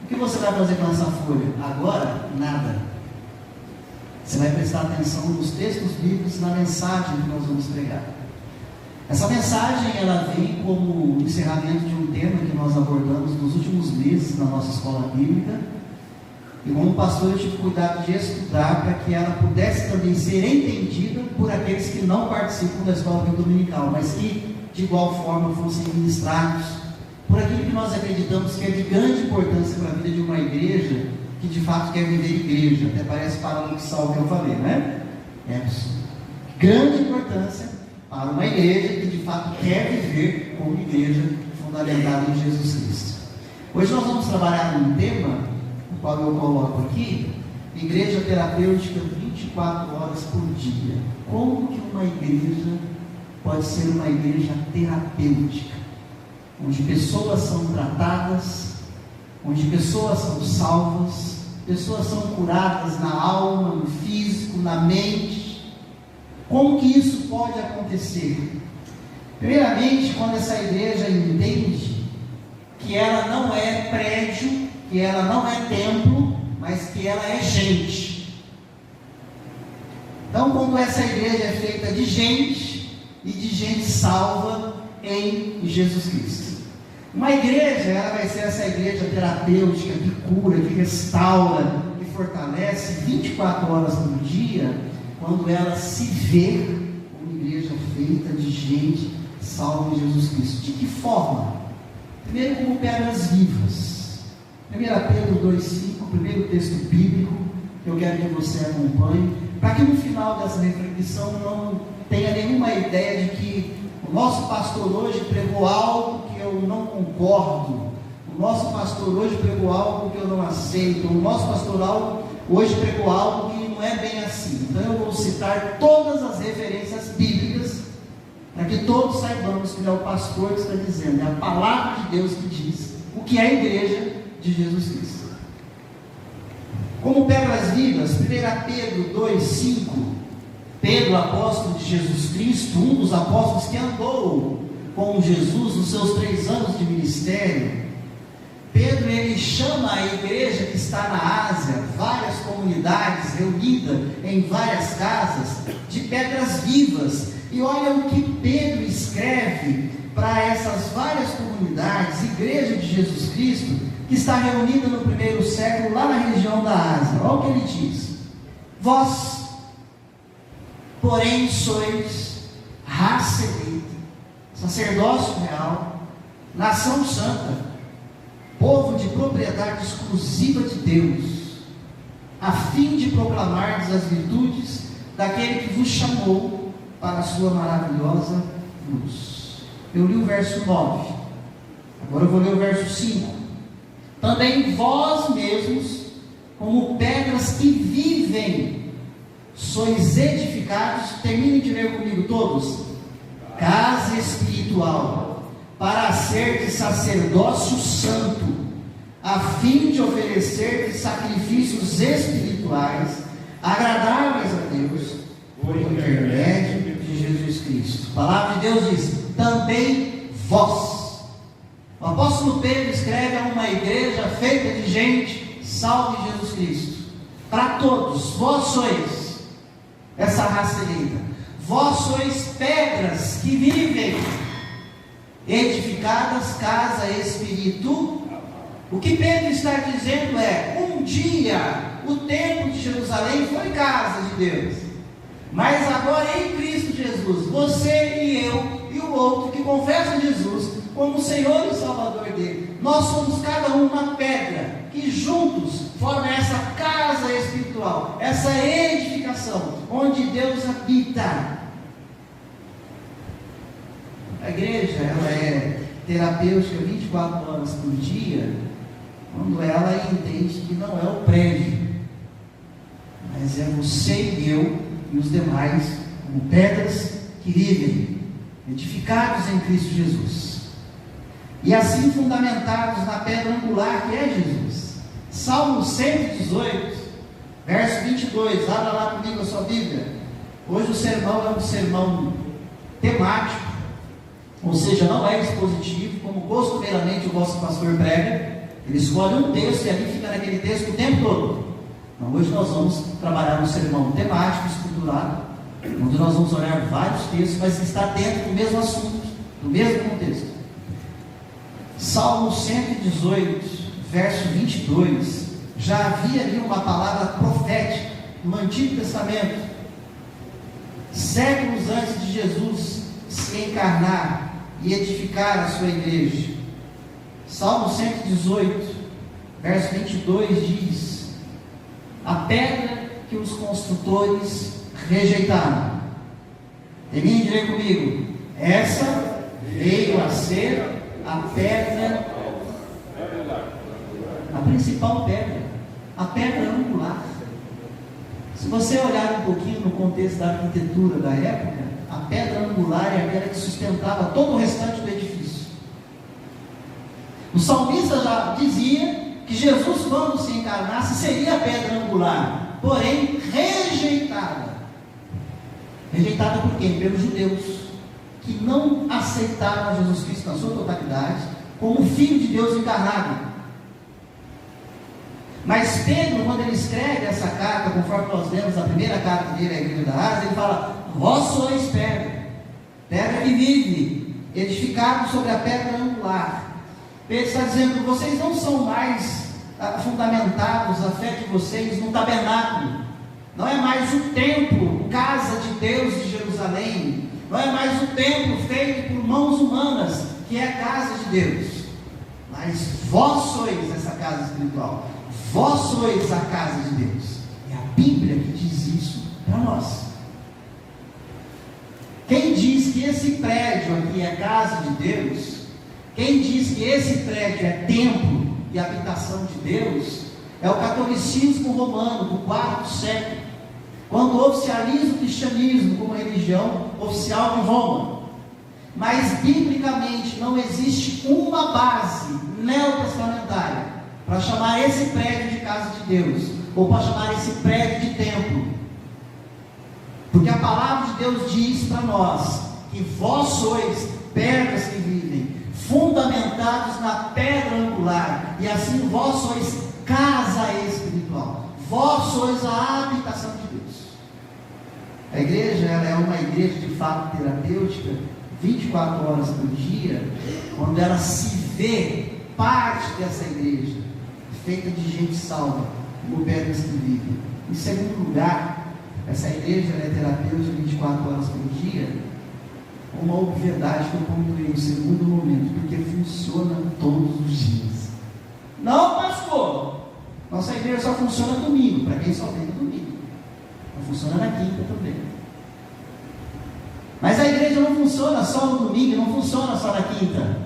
O que você vai fazer com essa folha? Agora, nada. Você vai prestar atenção nos textos bíblicos e na mensagem que nós vamos pregar. Essa mensagem, ela vem como encerramento de um tema que nós abordamos nos últimos meses na nossa escola bíblica. E como pastor, eu tive cuidado de estudar para que ela pudesse também ser entendida por aqueles que não participam da escola bíblica dominical, mas que de igual forma fossem ministrados por aquilo que nós acreditamos que é de grande importância para a vida de uma igreja que de fato quer viver igreja. Até parece paradoxal o que eu falei, né? É grande importância para uma igreja que de fato quer viver como igreja fundamentada em Jesus Cristo. Hoje nós vamos trabalhar num tema, o qual eu coloco aqui: igreja terapêutica 24 horas por dia. Como que uma igreja pode ser uma igreja terapêutica, onde pessoas são tratadas, onde pessoas são salvas, pessoas são curadas na alma, no físico, na mente? Como que isso pode acontecer? Primeiramente, quando essa igreja entende que ela não é prédio, que ela não é templo, mas que ela é gente. Então, quando essa igreja é feita de gente, e de gente salva em Jesus Cristo. Uma igreja, ela vai ser essa igreja terapêutica, que cura, que restaura, que fortalece 24 horas por dia, quando ela se vê como igreja feita de gente salva em Jesus Cristo. De que forma? Primeiro, como pedras vivas. 1 Pedro 2,5, primeiro texto bíblico, que eu quero que você acompanhe, para que no final dessa reflexão não tenha nenhuma ideia de que o nosso pastor hoje pregou algo que eu não concordo, o nosso pastor hoje pregou algo que eu não aceito, o nosso pastor hoje pregou algo que não é bem assim. Então eu vou citar todas as referências bíblicas, para que todos saibamos que não é o pastor que está dizendo, é a palavra de Deus que diz o que é a igreja de Jesus Cristo. Como pedras vivas, 1 Pedro 2,5, Pedro, apóstolo de Jesus Cristo, um dos apóstolos que andou com Jesus nos seus 3 anos de ministério, Pedro, ele chama a igreja que está na Ásia, várias comunidades reunidas em várias casas, de pedras vivas. E olha o que Pedro escreve para essas várias comunidades, igreja de Jesus Cristo, que está reunida no primeiro século, lá na região da Ásia. Olha o que ele diz: vós, porém, sois raça eleita, sacerdócio real, nação santa, povo de propriedade exclusiva de Deus, a fim de proclamar as virtudes daquele que vos chamou para a sua maravilhosa luz. Eu li o verso 9, agora eu vou ler o verso 5. Também vós mesmos, como pedras que vivem, sois edificados, terminem de ler comigo todos, casa espiritual, para ser de sacerdócio santo, a fim de oferecer sacrifícios espirituais, agradáveis a Deus, por intermédio de Jesus Cristo. A palavra de Deus diz: também vós. O apóstolo Pedro escreve a uma igreja feita de gente salva em Jesus Cristo, para todos. Vós sois essa raça eleita, vós sois pedras que vivem, edificadas casa espírito. O que Pedro está dizendo é: um dia o templo de Jerusalém foi casa de Deus, mas agora em Cristo Jesus, você e eu e o outro que confessa Jesus como o Senhor e Salvador dele, nós somos cada um uma pedra que juntos formam essa casa espiritual, essa edificação onde Deus habita. A igreja, ela é terapêutica 24 horas por dia, quando ela entende que não é o prédio, mas é você e eu e os demais, como pedras que vivem, edificados em Cristo Jesus, e assim fundamentados na pedra angular que é Jesus. Salmo 118, verso 22, abra lá comigo a sua Bíblia. Hoje o sermão é um sermão temático, ou seja, não é expositivo, como costumeiramente o vosso pastor prega. Ele escolhe um texto e ali fica naquele texto o tempo todo. Então, hoje nós vamos trabalhar um sermão temático, estruturado, onde nós vamos olhar vários textos, mas está dentro do mesmo assunto, do mesmo contexto. Salmo 118, verso 22, já havia ali uma palavra profética no Antigo Testamento, séculos antes de Jesus se encarnar e edificar a sua igreja. Salmo 118, verso 22 diz: a pedra que os construtores rejeitaram. Termine de ler comigo. Essa veio a ser a pedra, a principal pedra, a pedra angular. Se você olhar um pouquinho no contexto da arquitetura da época, a pedra angular é aquela que sustentava todo o restante do edifício. O salmista já dizia que Jesus, quando se encarnasse, seria a pedra angular, porém rejeitada. Rejeitada por quem? Pelos judeus, que não aceitaram Jesus Cristo na sua totalidade como Filho de Deus encarnado. Mas Pedro, quando ele escreve essa carta, conforme nós lemos a primeira carta dele à igreja da Ásia, ele fala: vós sois pedra, pedra que vive, edificado sobre a pedra angular. Pedro está dizendo: vocês não são mais fundamentados, a fé de vocês, no tabernáculo. Não é mais o templo, casa de Deus de Jerusalém. Não é mais o templo feito por mãos humanas, que é a casa de Deus. Mas vós sois essa casa espiritual. Vós sois a casa de Deus. É a Bíblia que diz isso para nós. Quem diz que esse prédio aqui é casa de Deus, quem diz que esse prédio é templo e habitação de Deus, é o catolicismo romano do quarto século, quando oficializa o cristianismo como religião oficial de Roma. Mas biblicamente não existe uma base neotestamentária para chamar esse prédio de casa de Deus, ou para chamar esse prédio de templo. Porque a palavra de Deus diz para nós que vós sois pedras que vivem, fundamentados na pedra angular, e assim vós sois casa espiritual, vós sois a habitação de Deus. A igreja, ela é uma igreja de fato terapêutica, 24 horas por dia, quando ela se vê parte dessa igreja, feita de gente salva, como pedras que vivem. Em segundo lugar, essa igreja é terapêutica 24 horas por dia, uma obviedade que eu pontuei no segundo momento, porque funciona todos os dias. Não, pastor, nossa igreja só funciona domingo, para quem só vem no domingo. Não funciona na quinta também. Mas a igreja não funciona só no domingo, não funciona só na quinta.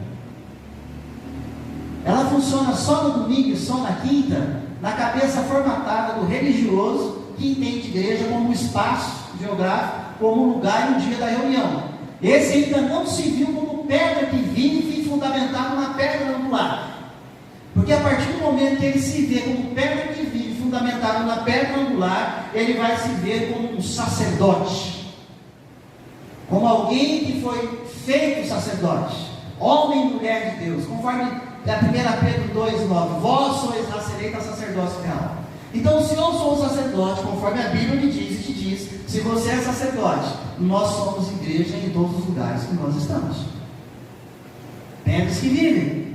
Ela funciona só no domingo e só na quinta, na cabeça formatada do religioso, que entende igreja como um espaço geográfico, como um lugar e um dia da reunião. Esse ainda não se viu como pedra que vive e fundamentado na pedra angular. Porque a partir do momento que ele se vê como pedra que vive, fundamentado na pedra angular, ele vai se ver como um sacerdote, como alguém que foi feito sacerdote, homem e mulher de Deus, conforme 1 Pedro 2,9, vós sois raça eleita, sacerdócio real. Então, se eu sou sacerdote, conforme a Bíblia me diz e te diz, se você é sacerdote, nós somos igreja em todos os lugares que nós estamos. Pedras que vivem.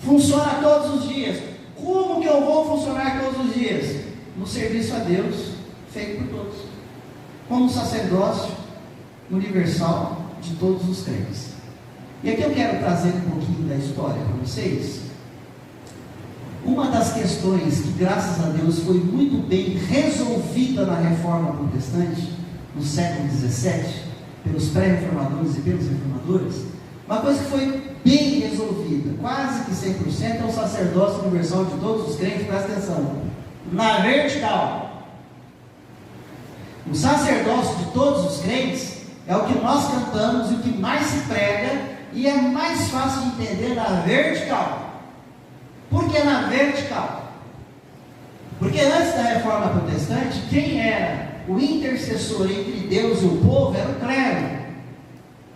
Funciona todos os dias. Como que eu vou funcionar todos os dias? No serviço a Deus, feito por todos. Como sacerdócio universal de todos os crentes. E aqui eu quero trazer um pouquinho da história para vocês. Uma das questões que, graças a Deus, foi muito bem resolvida na reforma protestante, no século XVII, pelos pré-reformadores e pelos reformadores, uma coisa que foi bem resolvida, quase que 100%, é o sacerdócio universal de todos os crentes, presta atenção, na vertical. O sacerdócio de todos os crentes é o que nós cantamos e o que mais se prega, e é mais fácil de entender na vertical. Por que na vertical? Porque antes da reforma protestante, quem era o intercessor entre Deus e o povo era o clero,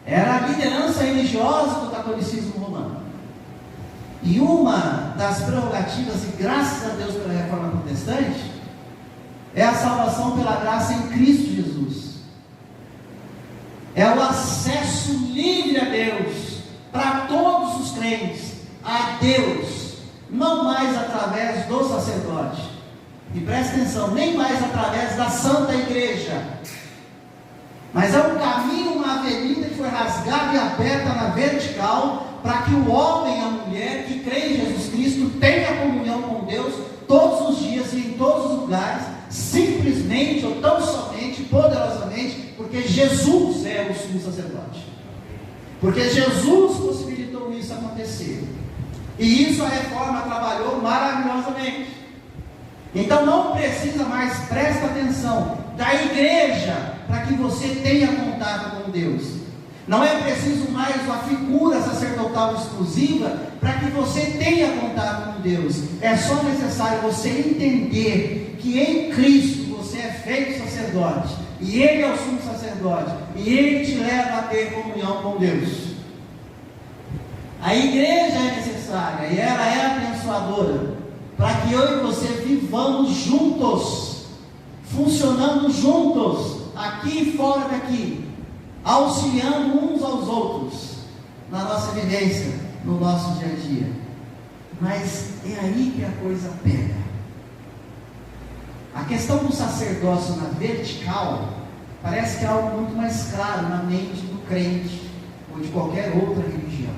era a liderança religiosa do catolicismo romano. E uma das prerrogativas, e graças a Deus pela Reforma Protestante, é a salvação pela graça em Cristo Jesus. É o acesso livre a Deus, para todos os crentes, a Deus, não mais através do sacerdote, e presta atenção, nem mais através da Santa Igreja, mas é um caminho, uma avenida que foi rasgada e aberta na vertical, para que o homem e a mulher que crê em Jesus Cristo tenha comunhão com Deus todos os dias e em todos os lugares, simplesmente ou tão somente, poderosamente, porque Jesus é o sumo sacerdote, porque Jesus possibilitou isso acontecer, e isso a Reforma trabalhou maravilhosamente. Então não precisa mais, presta atenção, da igreja para que você tenha contato com Deus. Não é preciso mais uma figura sacerdotal exclusiva para que você tenha contato com Deus. É só necessário você entender que em Cristo você é feito sacerdote, e Ele é o sumo sacerdote, e Ele te leva a ter comunhão com Deus. A igreja é necessária e ela é abençoadora, para que eu e você vivamos juntos, funcionando juntos, aqui e fora daqui, auxiliando uns aos outros, na nossa vivência, no nosso dia a dia. Mas é aí que a coisa pega. A questão do sacerdócio na vertical, parece que é algo muito mais claro na mente do crente, ou de qualquer outra religião.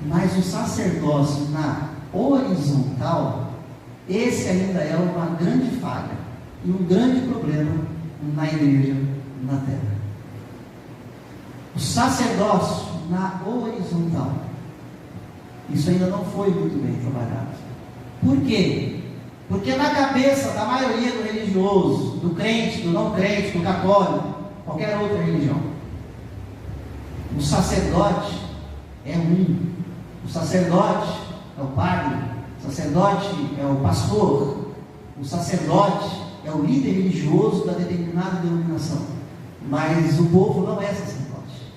Mas o sacerdócio na horizontal, esse ainda é uma grande falha e um grande problema na igreja, na terra. O sacerdócio na horizontal, isso ainda não foi muito bem trabalhado. Por quê? Porque na cabeça da maioria do religioso, do crente, do não crente, do católico, qualquer outra religião, o sacerdote é um. O sacerdote é o padre, o sacerdote é o pastor, o sacerdote é o líder religioso da determinada denominação, mas o povo não é sacerdote.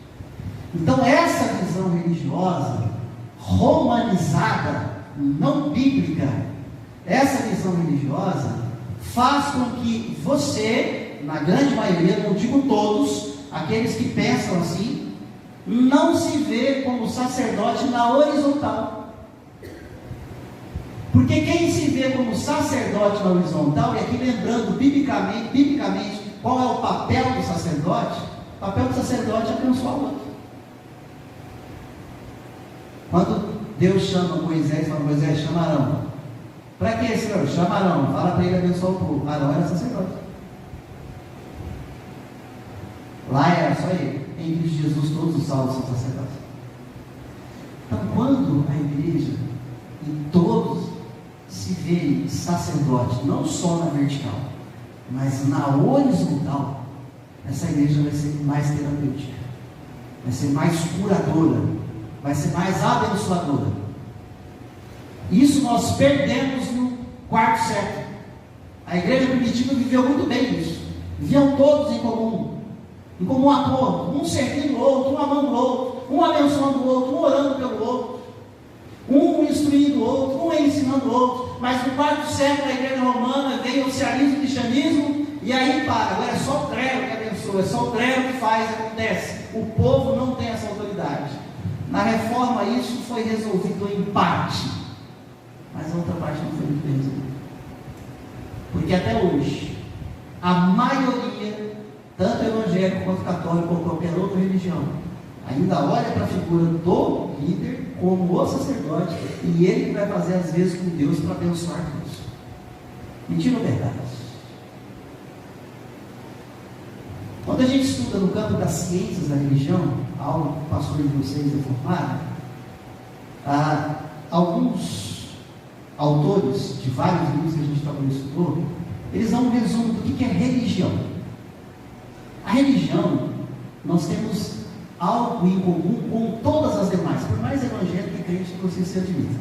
Então essa visão religiosa, romanizada, não bíblica, essa visão religiosa faz com que você, na grande maioria, não digo todos, aqueles que pensam assim, não se vê como sacerdote na horizontal. Porque quem se vê como sacerdote na horizontal, e aqui lembrando biblicamente qual é o papel do sacerdote, o papel do sacerdote é abençoar o outro. Quando Deus chama Moisés, fala: Moisés, chama Arão. Para que, Senhor? Chama Arão, fala para ele abençoar o povo. Arão era sacerdote. Lá era só ele. Em Cristo Jesus todos os salvos são sacerdotes. Então quando a igreja e todos se veem sacerdote, não só na vertical, mas na horizontal, essa igreja vai ser mais terapêutica, vai ser mais curadora, vai ser mais abençoadora. Isso nós perdemos no quarto século. A igreja primitiva viveu muito bem isso. Viviam todos em comum acordo, um servindo o outro, um amando o outro, um abençoando o outro, um orando pelo outro, um instruindo o outro, um ensinando o outro. Mas no quarto século a igreja romana veio o oficialismo, o cristianismo, e aí para, agora é só o clero que abençoa, é só o clero que faz, acontece. O povo não tem essa autoridade. Na reforma isso foi resolvido em parte, mas a outra parte não foi muito bem resolvida. Porque até hoje, a maioria, tanto evangélico quanto católico ou qualquer outra religião, ainda olha para a figura do líder como o sacerdote, e ele que vai fazer às vezes com Deus para abençoar Deus. Mentira ou verdade? Quando a gente estuda no campo das ciências da religião, algo que o pastor de vocês é formado, alguns autores de vários livros que a gente talvez estudou, eles dão um resumo do que é religião. A religião, nós temos algo em comum com todas as demais, por mais evangélico e crente que você se admita.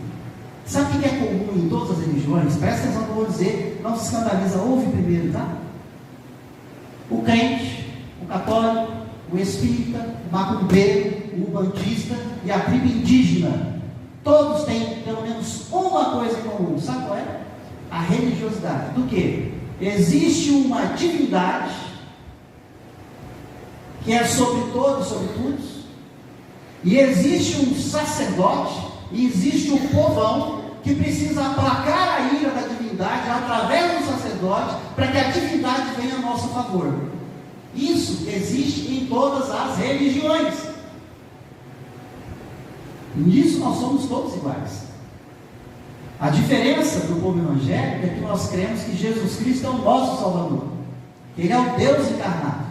Sabe o que é comum em todas as religiões? Presta atenção que eu vou dizer, não se escandaliza, ouve primeiro, tá? O crente, o católico, o espírita, o macumbeiro, o umbandista e a tribo indígena. todos têm pelo menos uma coisa em comum. Sabe qual é? A religiosidade. Do quê? Existe uma divindade que é sobre todos, sobre todos, e existe um sacerdote, e existe um povão que precisa aplacar a ira da divindade através do sacerdote, para que a divindade venha a nosso favor. Isso existe em todas as religiões. Nisso nós somos todos iguais. A diferença do povo evangélico é que nós cremos que Jesus Cristo é o nosso Salvador, que Ele é o Deus encarnado.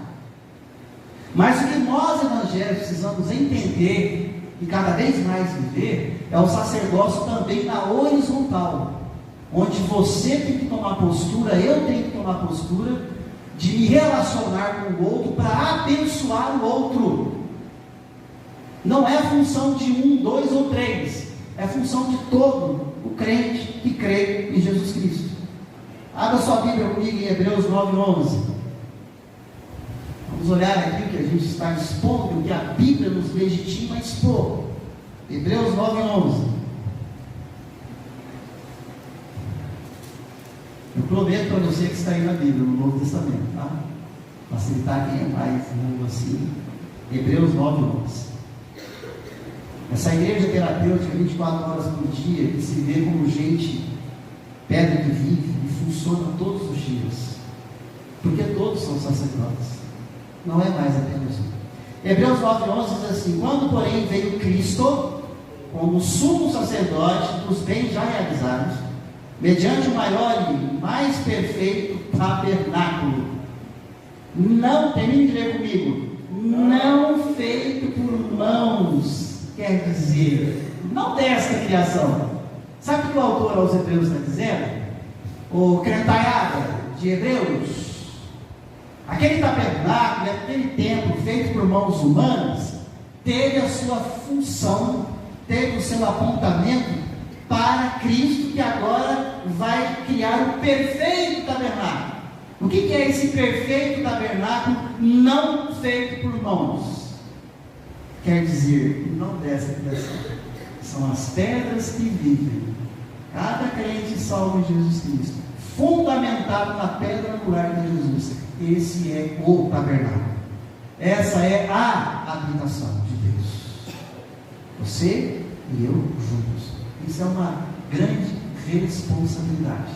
Mas o que nós evangélicos precisamos entender e cada vez mais viver é o sacerdócio também na horizontal, onde você tem que tomar postura, eu tenho que tomar postura de me relacionar com o outro para abençoar o outro. Não é função de um, dois ou três, é função de todo o crente que crê em Jesus Cristo. Abra sua Bíblia comigo em Hebreus 9:11. Vamos olhar aqui o que a gente está expondo, o que a Bíblia nos legitima a expor. Hebreus 9:11. Eu prometo para você que está aí na Bíblia, no Novo Testamento, tá? Facilitar quem é mais novo assim. Hebreus 9:11. Essa igreja terapêutica 24 horas por dia, que se vê como gente, pedra que vive e funciona todos os dias, porque todos são sacerdotes, não é mais apenas um. Hebreus 9:11 diz assim: quando porém veio Cristo como sumo sacerdote dos bens já realizados, mediante o maior e mais perfeito tabernáculo, não, termine de ler comigo, não feito por mãos, quer dizer, não desta criação. Sabe o que o autor aos Hebreus está dizendo? O crentaiada de Hebreus, aquele tabernáculo, aquele templo feito por mãos humanas, teve a sua função, teve o seu apontamento para Cristo, que agora vai criar o perfeito tabernáculo. O que é esse perfeito tabernáculo não feito por mãos? Quer dizer, não dessa criação, são as pedras que vivem. Cada crente salvo em Jesus Cristo, fundamentado na pedra angular de Jesus. Esse é o tabernáculo. Essa é a habitação de Deus. Você e eu juntos. Isso é uma grande responsabilidade.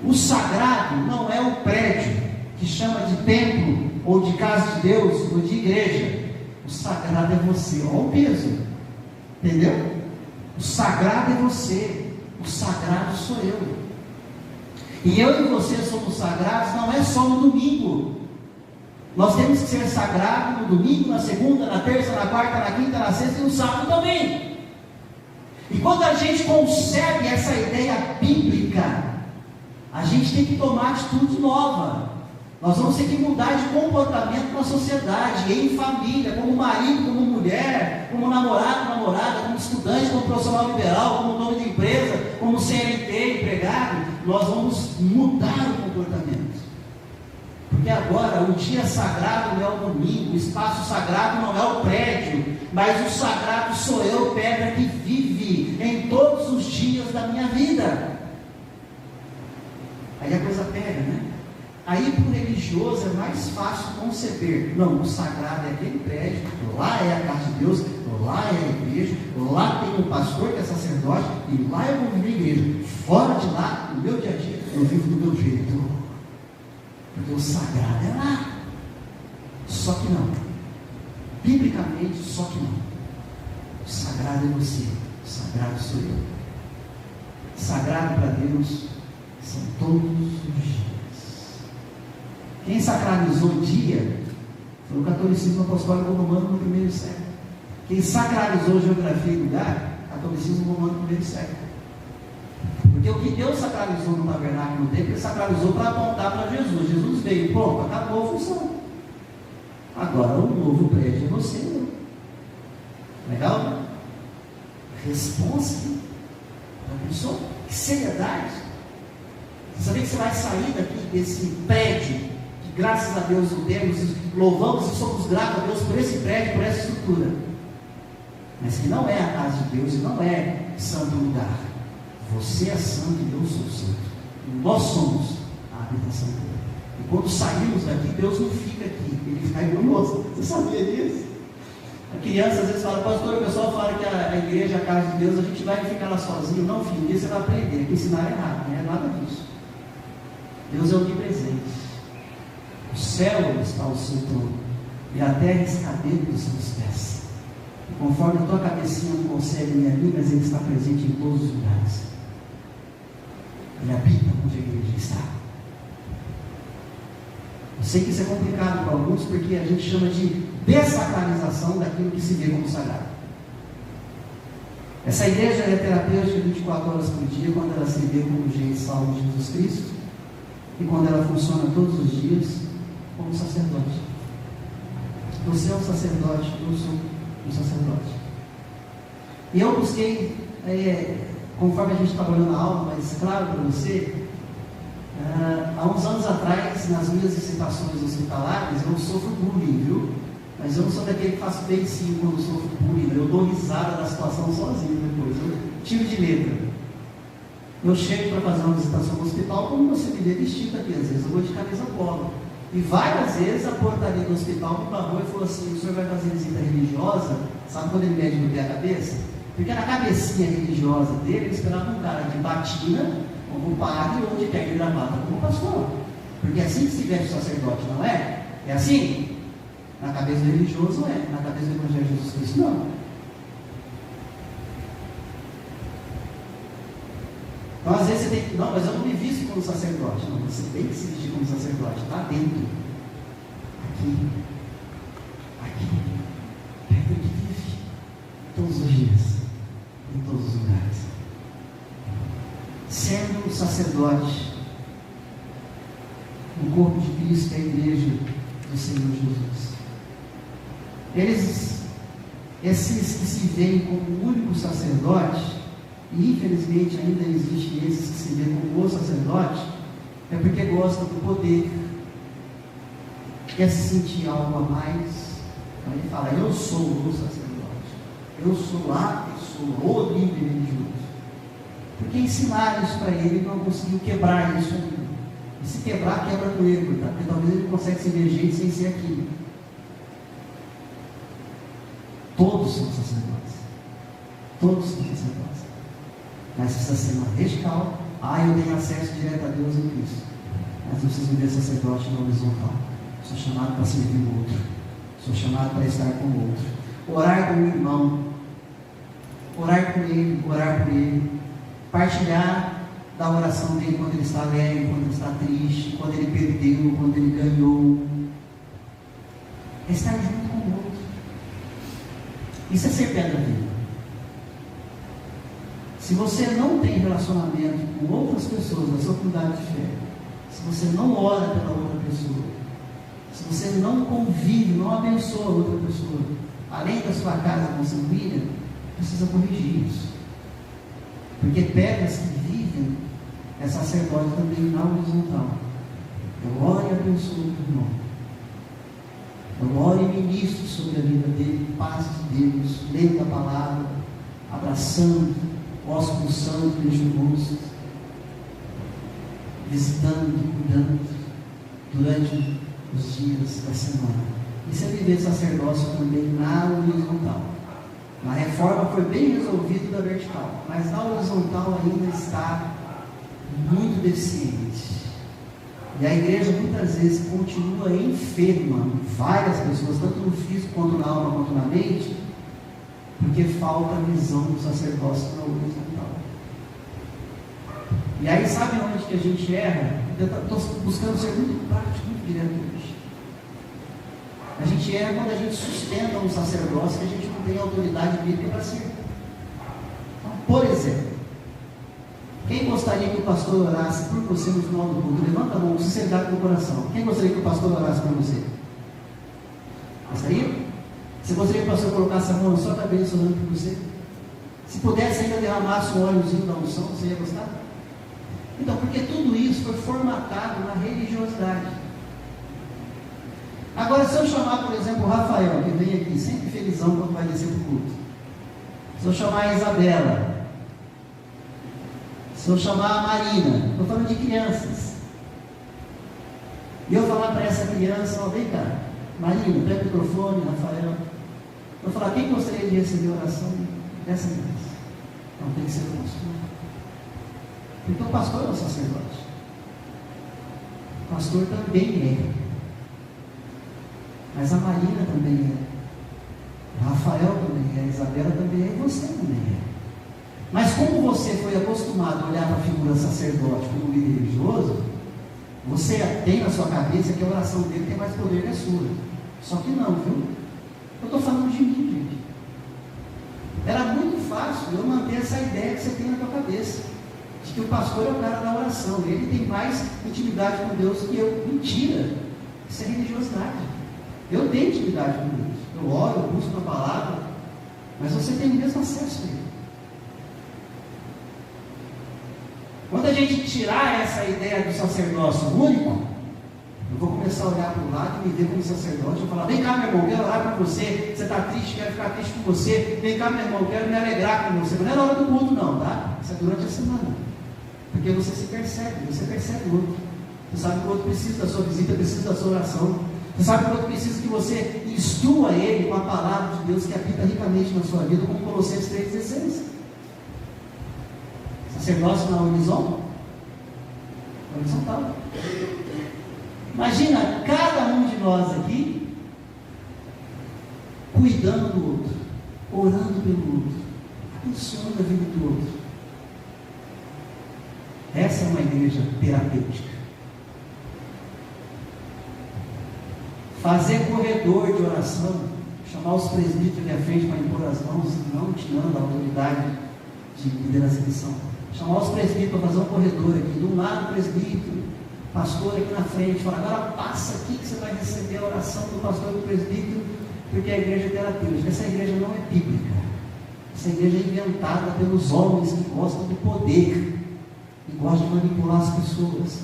O sagrado não é o prédio que chama de templo, ou de casa de Deus, ou de igreja. O sagrado é você. Olha o peso. Entendeu? O sagrado é você. O sagrado sou eu. E eu e você somos sagrados não é só no domingo. Nós temos que ser sagrados no domingo, na segunda, na terça, na quarta, na quinta, na sexta e no sábado também. E quando a gente concebe essa ideia bíblica, a gente tem que tomar atitude nova. Nós vamos ter que mudar de comportamento na sociedade, em família, como marido, como mulher, como namorado, namorada, como estudante, como profissional liberal, como dono de empresa, como CLT, empregado. Nós vamos mudar o comportamento. Porque agora o dia sagrado não é o domingo, o espaço sagrado não é o prédio, mas o sagrado sou eu, pedra que vive em todos os dias da minha vida. Aí a coisa pega, né? Aí para o religioso é mais fácil conceber. Não, o sagrado é aquele prédio, lá é a casa de Deus, lá é a igreja, lá tem um pastor que é sacerdote, e lá eu vou viver a igreja. Fora de lá, no meu dia a dia, eu vivo do meu jeito. Porque o sagrado é lá. Só que não. Biblicamente, só que não. O sagrado é você, o sagrado sou eu. Sagrado para Deus são todos os dias. Quem sacralizou o dia foi o catolicismo apostólico romano no primeiro século. Quem sacralizou geografia e lugar, catolicismo romano no primeiro século. Porque o que Deus sacralizou no tabernáculo dele, ele sacralizou para apontar para Jesus. Jesus veio, pronto, acabou a função. Agora o novo prédio é você. Legal? Responsa. Já pensou? Que seriedade. Você sabia que você vai sair daqui desse prédio? Graças a Deus o temos, louvamos e somos gratos a Deus por esse prédio, por essa estrutura. mas que não é a casa de Deus e não é santo lugar. Você é santo e eu sou santo. Nós somos a habitação dele. E quando saímos daqui, Deus não fica aqui, ele fica conosco. Você sabia disso? A criança às vezes fala, pastor, o pessoal fala que a igreja é a casa de Deus, a gente vai ficar lá sozinho. Não, filho, isso você vai aprender, que ensinar é errado, não é nada disso. Deus é onipresente. O céu está ao seu trono e a terra está dentro dos seus pés. E conforme a tua cabecinha não consegue me ali, mas ele está presente em todos os lugares. Ele habita onde a igreja está. Eu sei que isso é complicado para alguns, porque a gente chama de dessacralização daquilo que se vê como sagrado. Essa igreja é terapêutica 24 horas por dia, quando ela se vê como gente salvo de Jesus Cristo, e quando ela funciona todos os dias como sacerdote. Você é um sacerdote, eu sou um sacerdote. E eu busquei, conforme a gente está olhando a aula, mas claro para você, há uns anos atrás, nas minhas visitações hospitalares, eu sofro bullying, viu? Mas eu não sou daquele que faço beicinho quando eu sofro bullying, eu dou risada da situação sozinho depois, eu tiro de letra. Eu chego para fazer uma visitação no hospital, como você me vê vestido aqui, às vezes eu vou de camisa polo. E várias vezes a portaria do hospital me barrou e falou assim, o senhor vai fazer visita religiosa, sabe quando ele mede no pé a cabeça? Porque na cabecinha religiosa dele, ele esperava um cara de batina, como padre, ou de terno e gravata como pastor. Porque assim que se veste o sacerdote, não é? É assim? Na cabeça do religioso não é, na cabeça do Evangelho de Jesus Cristo não. Então às vezes você tem que, não, mas eu não me visto como sacerdote. Não, você tem que se vestir como sacerdote, está dentro. Aqui, dentro que vive, todos os dias, em todos os lugares. Sendo um sacerdote, no corpo de Cristo, que é a igreja do Senhor Jesus. Esses que se veem como o único sacerdote, e infelizmente ainda existem esses que se veem como o sacerdote, é porque gostam do poder, quer se sentir algo a mais. Então ele fala, eu sou o sacerdote, eu sou a pessoa, o líder religioso. Porque ensinaram isso para ele e não conseguiu quebrar isso ainda. E se quebrar, quebra com ele, tá? Porque talvez ele consiga ser emergente sem ser aquilo. Todos são sacerdotes. Todos são sacerdotes. Mas precisa ser uma radical. Eu tenho acesso direto a Deus em Cristo. Mas não preciso viver sacerdote na horizontal. Sou chamado para servir o outro. Sou chamado para estar com o outro. Orar com o irmão. Orar com ele, orar por ele. Partilhar da oração dele quando ele está alegre, quando ele está triste, quando ele perdeu, quando ele ganhou. É estar junto com o outro. Isso é ser pedra viva. Se você não tem relacionamento com outras pessoas da sua comunidade de fé, se você não ora pela outra pessoa, se você não convive, não abençoa a outra pessoa, além da sua casa consanguínea, precisa corrigir isso. Porque pedras que vivem é sacerdote também na horizontal. Eu oro e abençoo o irmão. Eu oro e ministro sobre a vida dele, paz de Deus, lendo a palavra, abraçando, ósculo santo, religioso, visitando, cuidando durante os dias da semana. Isso é viver sacerdócio também na horizontal. Na reforma foi bem resolvido da vertical, mas na horizontal ainda está muito deficiente. E a igreja muitas vezes continua enferma, várias pessoas, tanto no físico quanto na alma quanto na mente, porque falta a visão do sacerdócio na horizontal. E aí sabe onde que a gente erra? Eu estou buscando ser muito prático, muito direto hoje. A gente erra quando a gente sustenta um sacerdócio que a gente não tem autoridade bíblica para ser. Então, por exemplo, quem gostaria que o pastor orasse por você no final do culto? Levanta a mão, sinceridade do coração. Quem gostaria que o pastor orasse por você? Gostaria? Você gostaria que o pastor colocasse a mão na sua cabeça orando por você? Se pudesse ainda derramasse um óleozinho da unção, você ia gostar? Então, porque tudo isso foi formatado na religiosidade. Agora, se eu chamar, por exemplo, o Rafael, que vem aqui, sempre felizão quando vai descer para o culto. Se eu chamar a Isabela, se eu chamar a Marina, estou falando de crianças, e eu falar para essa criança, ó, vem cá, Marina, pega o microfone, Rafael, eu vou falar, quem gostaria de receber a oração dessa criança? Não tem que ser o pastor. Então o pastor é o sacerdote. O pastor também é. Mas a Marina também é. O Rafael também é. A Isabela também é. E você também é. Mas como você foi acostumado a olhar para a figura sacerdote como líder religioso, você tem na sua cabeça que a oração dele tem mais poder que a sua. Só que não, viu? Eu estou falando de mim, gente. Era muito fácil eu manter essa ideia que você tem na tua cabeça, de que o pastor é o cara da oração, ele tem mais intimidade com Deus que eu. Mentira! Isso é religiosidade. Eu tenho intimidade com Deus, eu oro, eu busco a palavra, mas você tem o mesmo acesso a ele. Quando a gente tirar essa ideia do sacerdócio único, eu vou começar a olhar para o lado e me ver como sacerdote. Eu vou falar, vem cá, meu irmão, quero orar por você. Você está triste, quero ficar triste com você. Vem cá, meu irmão, quero me alegrar com você. Mas não é na hora do culto, não, tá? Isso é durante a semana. Porque você se percebe, você percebe o outro. Você sabe que o outro precisa da sua visita, precisa da sua oração. Você sabe que o outro precisa que você instrua ele com a palavra de Deus que habita ricamente na sua vida, como Colossenses 3,16. Sacerdócio na horizontal. Imagina cada um de nós aqui cuidando do outro, orando pelo outro, abençoando a vida do outro. Essa é uma igreja terapêutica. Fazer corredor de oração, chamar os presbíteros aqui à frente para impor as mãos, não tirando a autoridade de liderança de missão. Chamar os presbíteros para fazer um corredor aqui, de um lado o presbítero, pastor aqui na frente, fala, agora passa aqui que você vai receber a oração do pastor e do presbítero, porque a igreja é terapêutica. Essa igreja não é bíblica. Essa igreja é inventada pelos homens que gostam do poder e gostam de manipular as pessoas.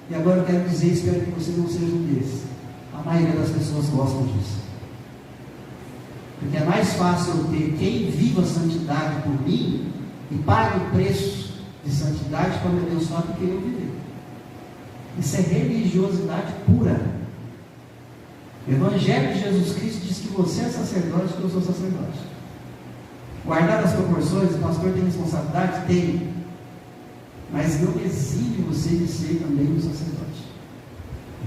E agora eu quero dizer, espero que você não seja um desses. A maioria das pessoas gostam disso. Porque é mais fácil eu ter quem viva a santidade por mim e pague o preço de santidade para me abençoar do que eu viver. Isso é religiosidade pura. O Evangelho de Jesus Cristo diz que você é sacerdote, que eu sou sacerdote. Guardar as proporções, o pastor tem responsabilidade? Tem. Mas não exige você de ser também um sacerdote.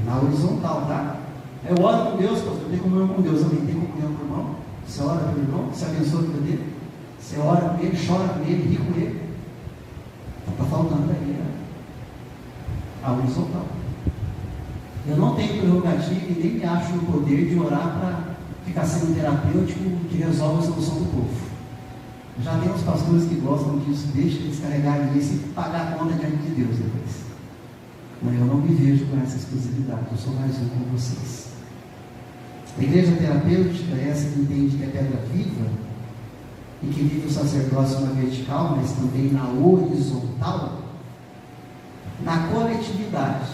Na horizontal, tá? Eu oro com Deus, pastor, eu tenho comunhão com Deus, alguém tem comunhão com o irmão? Você ora pelo irmão, você abençoa a vida dele, você ora com ele, chora com ele, ri com ele. Está faltando aí a horizontal. Eu não tenho prerrogativa e nem me acho no poder de orar para ficar sendo terapêutico que resolve a solução do povo. Já tem uns pastores que gostam disso, deixa eles carregarem isso e pagar a conta diante de Deus depois. Mas eu não me vejo com essa exclusividade, eu sou mais um com vocês. A igreja terapêutica é essa que entende que é pedra viva e que vive o sacerdócio na vertical, mas também na horizontal, na coletividade.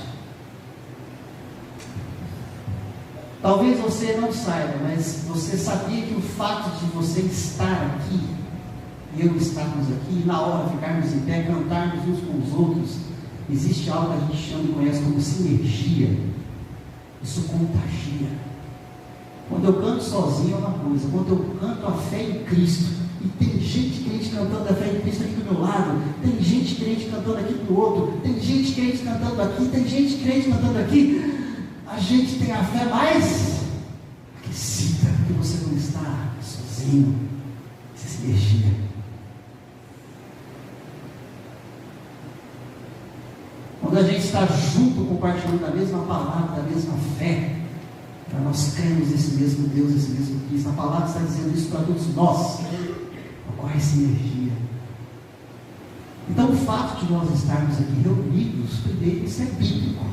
Talvez você não saiba, mas você sabia que o fato de você estar aqui e eu estarmos aqui, e na hora ficarmos em pé, cantarmos uns com os outros, existe algo que a gente chama e conhece como sinergia. Isso contagia. Quando eu canto sozinho é uma coisa, quando eu canto a fé em Cristo, e tem gente crente cantando a fé em Cristo aqui do meu lado, tem gente crente cantando aqui do outro, tem gente crente cantando aqui, tem gente crente cantando aqui, a gente tem a fé mais aquecida, porque você não está sozinho, você se sinergia. Quando a gente está junto, compartilhando da mesma palavra, da mesma fé, para nós cremos nesse mesmo Deus, esse mesmo Cristo, a palavra está dizendo isso para todos nós, ocorre sinergia. Então o fato de nós estarmos aqui reunidos, primeiro, isso é bíblico.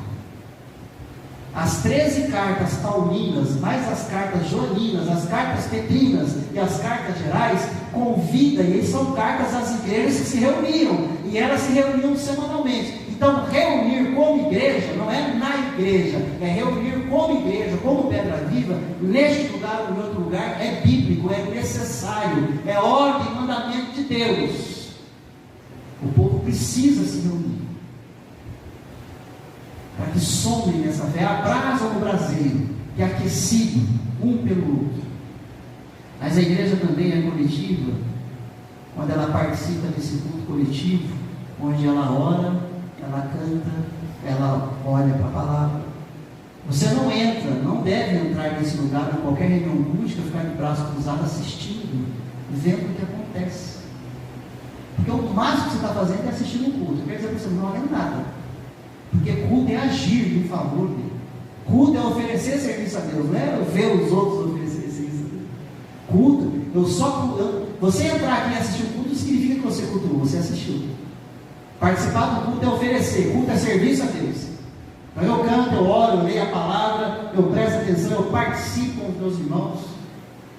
As 13 cartas paulinas, mais as cartas joaninas, as cartas petrinas e as cartas gerais, convidam, e são cartas às igrejas que se reuniam, e elas se reuniam semanalmente. Então, reunir como igreja não é na igreja, é reunir como igreja, como Pedra Viva, neste lugar ou em outro lugar, é bíblico, é necessário, é ordem e mandamento de Deus. O povo precisa se reunir para que somem nessa fé, abrasam o braseiro, que é aquecido um pelo outro. Mas a igreja também é coletiva, quando ela participa desse culto coletivo, onde ela ora, ela canta, ela olha para a palavra. Você não entra, não deve entrar nesse lugar, em qualquer reunião pública, ficar de braço cruzado assistindo, vendo o que acontece. Porque o máximo que você está fazendo é assistir um culto. Quer dizer, você não vale nada. Porque culto é agir em favor dele. Culto é oferecer serviço a Deus, não é ver os outros oferecer serviço a Deus. Culto, você entrar aqui e assistir o culto, significa que você cultuou, você assistiu. Participar do culto é oferecer, culto é serviço a Deus. Então eu canto, eu oro, eu leio a palavra, eu presto atenção, eu participo com os meus irmãos.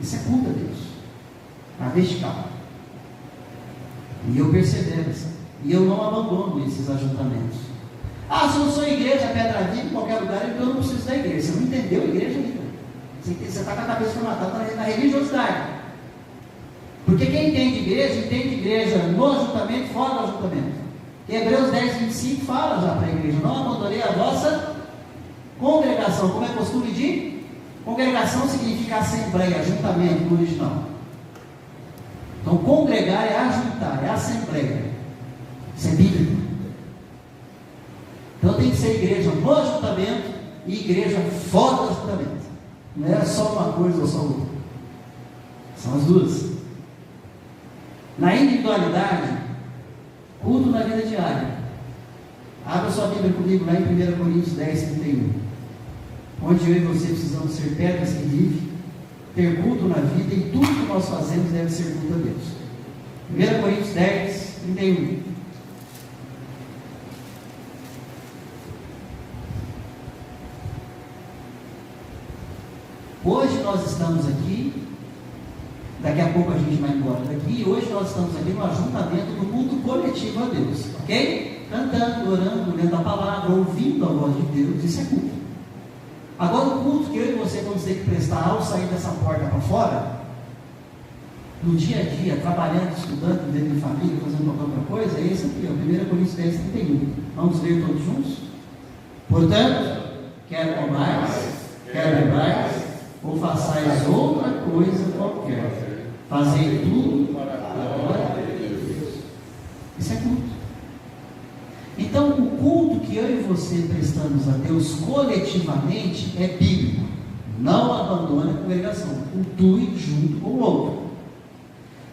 Isso é culto a Deus, na vertical. E eu persevero, e eu não abandono esses ajuntamentos. Se eu sou igreja, Pedra Viva, em qualquer lugar, então eu não preciso da igreja. Você não entendeu a igreja ainda. Você está com a cabeça formatada na religiosidade. Porque quem entende igreja no ajuntamento e fora do ajuntamento. Hebreus 10, 25 fala já para a igreja: não abandonei a vossa congregação. Como é costume de? Congregação significa assembleia, ajuntamento no original. Então congregar é ajuntar, é assembleia. Isso é bíblico. Então tem que ser igreja no ajuntamento e igreja fora do ajuntamento. Não é só uma coisa ou só outra. São as duas. Na individualidade, culto na vida diária. Abra sua Bíblia comigo lá em 1 Coríntios 10, 31. Onde eu e você precisamos ser pedras que vivem, ter culto na vida, e tudo que nós fazemos deve ser culto a Deus. 1 Coríntios 10, 31. Hoje nós estamos aqui, daqui a pouco a gente vai embora daqui, e hoje nós estamos aqui no ajuntamento do culto coletivo a Deus, ok? Cantando, orando, lendo a palavra, ouvindo a voz de Deus, isso é culto. Agora o culto que eu e você vamos ter que prestar ao sair dessa porta para fora, no dia a dia, trabalhando, estudando, vivendo em família, fazendo qualquer outra coisa, é esse aqui, ó, 1 Coríntios 10, 31. Vamos ler todos juntos? Portanto, quer comais, quer bebais, ou façais outra coisa qualquer, fazei tudo para a glória de Deus. Isso é culto. Então, o culto que eu e você prestamos a Deus coletivamente é bíblico. Não abandone a congregação, cultue junto com o outro.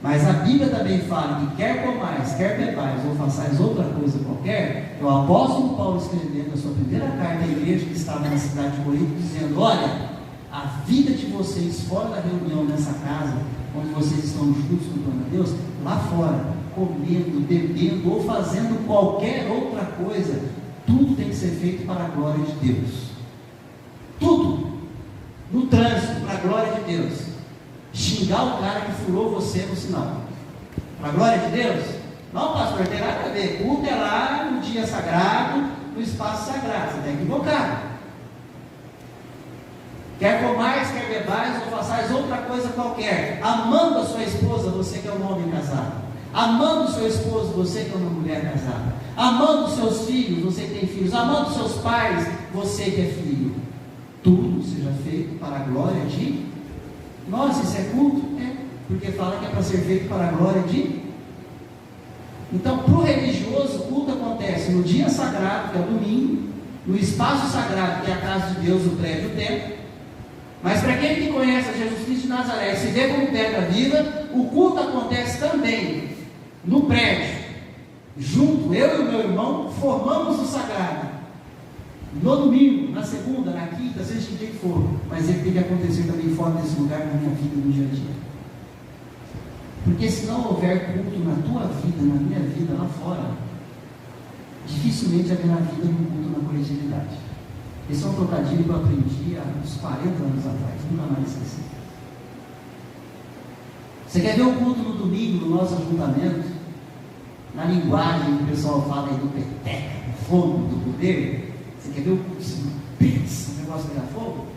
Mas a Bíblia também fala que quer comais, quer bebais, ou façais outra coisa qualquer. O apóstolo Paulo escrevendo a sua primeira carta à igreja que estava na cidade de Corinto, dizendo: olha, a vida de vocês fora da reunião nessa casa, onde vocês estão juntos cultuando a Deus, lá fora, comendo, bebendo ou fazendo qualquer outra coisa, tudo tem que ser feito para a glória de Deus. Tudo. No trânsito, para a glória de Deus. Xingar o cara que furou você no sinal, para a glória de Deus? Não, pastor, tem nada a ver. Culto é lá no dia sagrado, no espaço sagrado. Você está equivocado. Quer comais, quer bebais, ou façais outra coisa qualquer, amando a sua esposa, você que é um homem casado, amando o seu esposo, você que é uma mulher casada, amando os seus filhos, você que tem filhos, amando os seus pais, você que é filho, tudo seja feito para a glória de... Nossa, isso é culto? É, porque fala que é para ser feito para a glória de... Então, para o religioso, o culto acontece no dia sagrado, que é o domingo, no espaço sagrado, que é a casa de Deus, o prédio, o templo. Mas para aquele que conhece a Jesus Cristo de Nazaré e se vê como pedra viva, o culto acontece também no prédio, junto, eu e o meu irmão formamos o sagrado, no domingo, na segunda, na quinta, seja que dia que for, mas ele tem que acontecer também fora desse lugar, na minha vida, no dia a dia. Porque se não houver culto na tua vida, na minha vida, lá fora, dificilmente haverá vida no culto na coletividade. Esse é um trocadilho que eu aprendi há uns 40 anos atrás, nunca mais esqueci. Você quer ver o culto no domingo, no nosso ajuntamento? Na linguagem que o pessoal fala aí do peteca, fome do poder, você quer ver o negócio pegar fogo?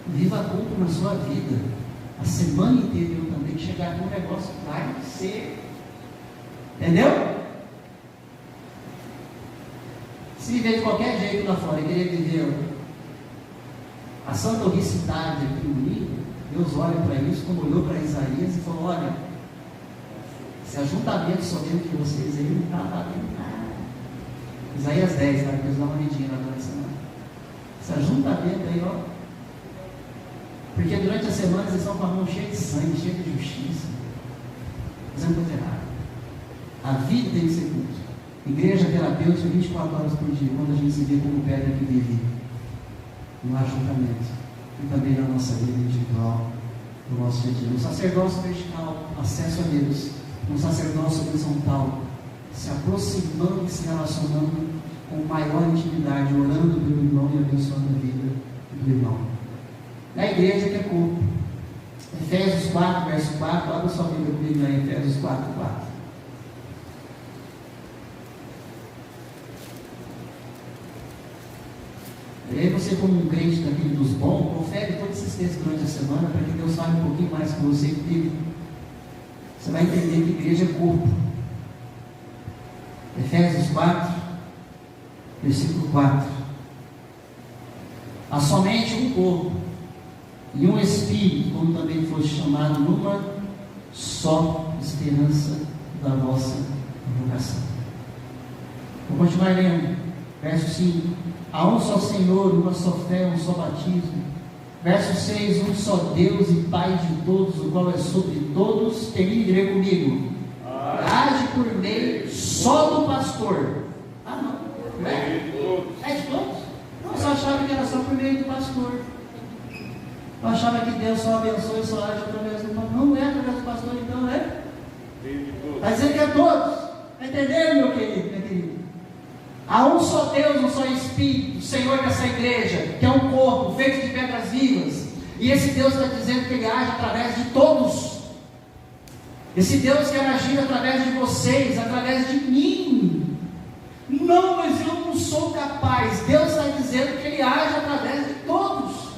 Viva culto na sua vida, a semana inteira eu também chegar com um negócio vai ser, entendeu? Se viver de qualquer jeito lá fora e querer viver a santoricidade aqui no mundo, Deus olha para isso como olhou para Isaías e falou: olha, esse ajuntamento só dentro de vocês aí não está valendo nada. Isaías 10, tá? Depois dá uma medinha lá durante a semana. Esse ajuntamento aí, ó. Porque durante a semana eles estão com a mão cheia de sangue, cheia de justiça, fazendo coisa errada. A vida tem que ser culto. Igreja terapêutica 24 horas por dia, quando a gente se vê como pedra que vive no ajuntamento e também na nossa vida individual, no nosso dia a dia. No sacerdócio vertical, acesso a Deus. No sacerdócio horizontal, se aproximando e se relacionando com maior intimidade, orando pelo irmão e abençoando a vida do irmão. Na igreja que é corpo. Efésios 4, verso 4, abra sua Bíblia comigo aí, Efésios 4, 4. E aí você, como um crente daquele dos bons, confere todos esses textos durante a semana para que Deus fale um pouquinho mais com você e comigo. Você vai entender que igreja é corpo. Efésios 4, versículo 4. Há somente um corpo e um espírito, como também foi chamado, numa só esperança da vossa vocação. Vou continuar lendo. Verso 5. Há um só Senhor, uma só fé, um só batismo. Verso 6. Um só Deus e Pai de todos, o qual é sobre todos. Termine de ler comigo. Age por meio só do pastor. Ah, não. É de todos? Não, eu só achava que era só por meio do pastor. Eu achava que Deus só abençoa e só age através do pastor. Não é através do pastor, então é? Está dizendo que é todos. Está entendendo, meu querido, minha querida? Há um só Deus, um só Espírito, Senhor dessa igreja, que é um corpo feito de pedras vivas. E esse Deus está dizendo que Ele age através de todos. Esse Deus quer agir através de vocês, através de mim. Não, mas eu não sou capaz. Deus está dizendo que Ele age através de todos.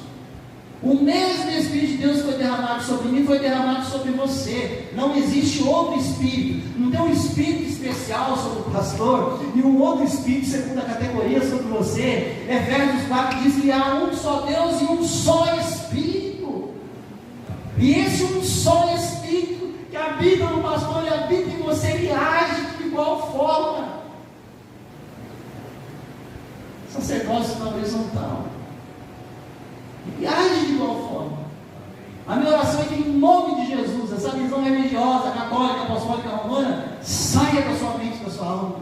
O mesmo Espírito de Deus foi derramado sobre mim, foi derramado sobre você. Não existe outro Espírito. Não tem um Espírito especial sobre o pastor e um outro Espírito segunda categoria sobre você. Efésios 4 diz que há um só Deus e um só Espírito. E esse um só Espírito que habita no pastor e habita em você, ele age de igual forma. Sacerdócio na horizontal. E age de igual forma. A minha oração é que, em nome de Jesus, essa visão religiosa, católica, apostólica, romana, saia da sua mente, da sua alma.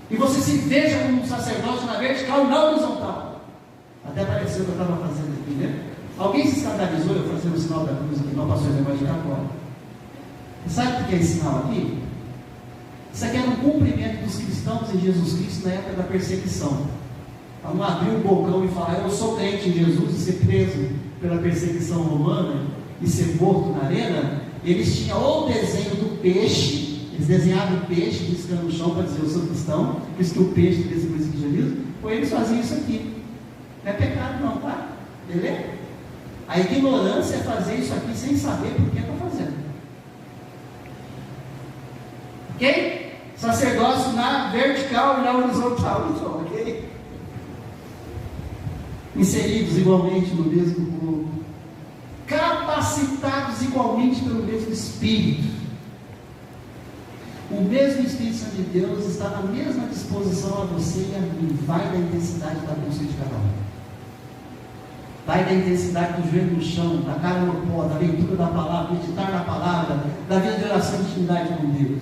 E você se veja como um sacerdote na vertical e na horizontal. Até pareceu que eu estava fazendo aqui, né? Alguém se escandalizou eu fazendo o sinal da cruz aqui, não passou o negócio de católico. Sabe o que é esse sinal aqui? Isso aqui era um cumprimento dos cristãos em Jesus Cristo na época da perseguição. Para não abrir o bocão e falar: eu sou crente em Jesus, e ser preso pela perseguição romana e ser morto na arena. Eles tinham ou o desenho do peixe, eles desenhavam o peixe riscando no chão para dizer: eu sou cristão, por isso que o peixe desse cristianismo, ou eles faziam isso aqui. Não é pecado não, tá? Beleza? A ignorância é fazer isso aqui sem saber por que está fazendo. Ok? Sacerdócio na vertical e na horizontal, então, ok? Inseridos igualmente no mesmo corpo, capacitados igualmente pelo mesmo Espírito. O mesmo Espírito Santo de Deus está na mesma disposição a você e a mim. Vai da intensidade da busca de cada um. Vai da intensidade do joelho no chão, da cara no pó, da leitura da palavra, meditar na palavra, da vida de oração de intimidade com Deus.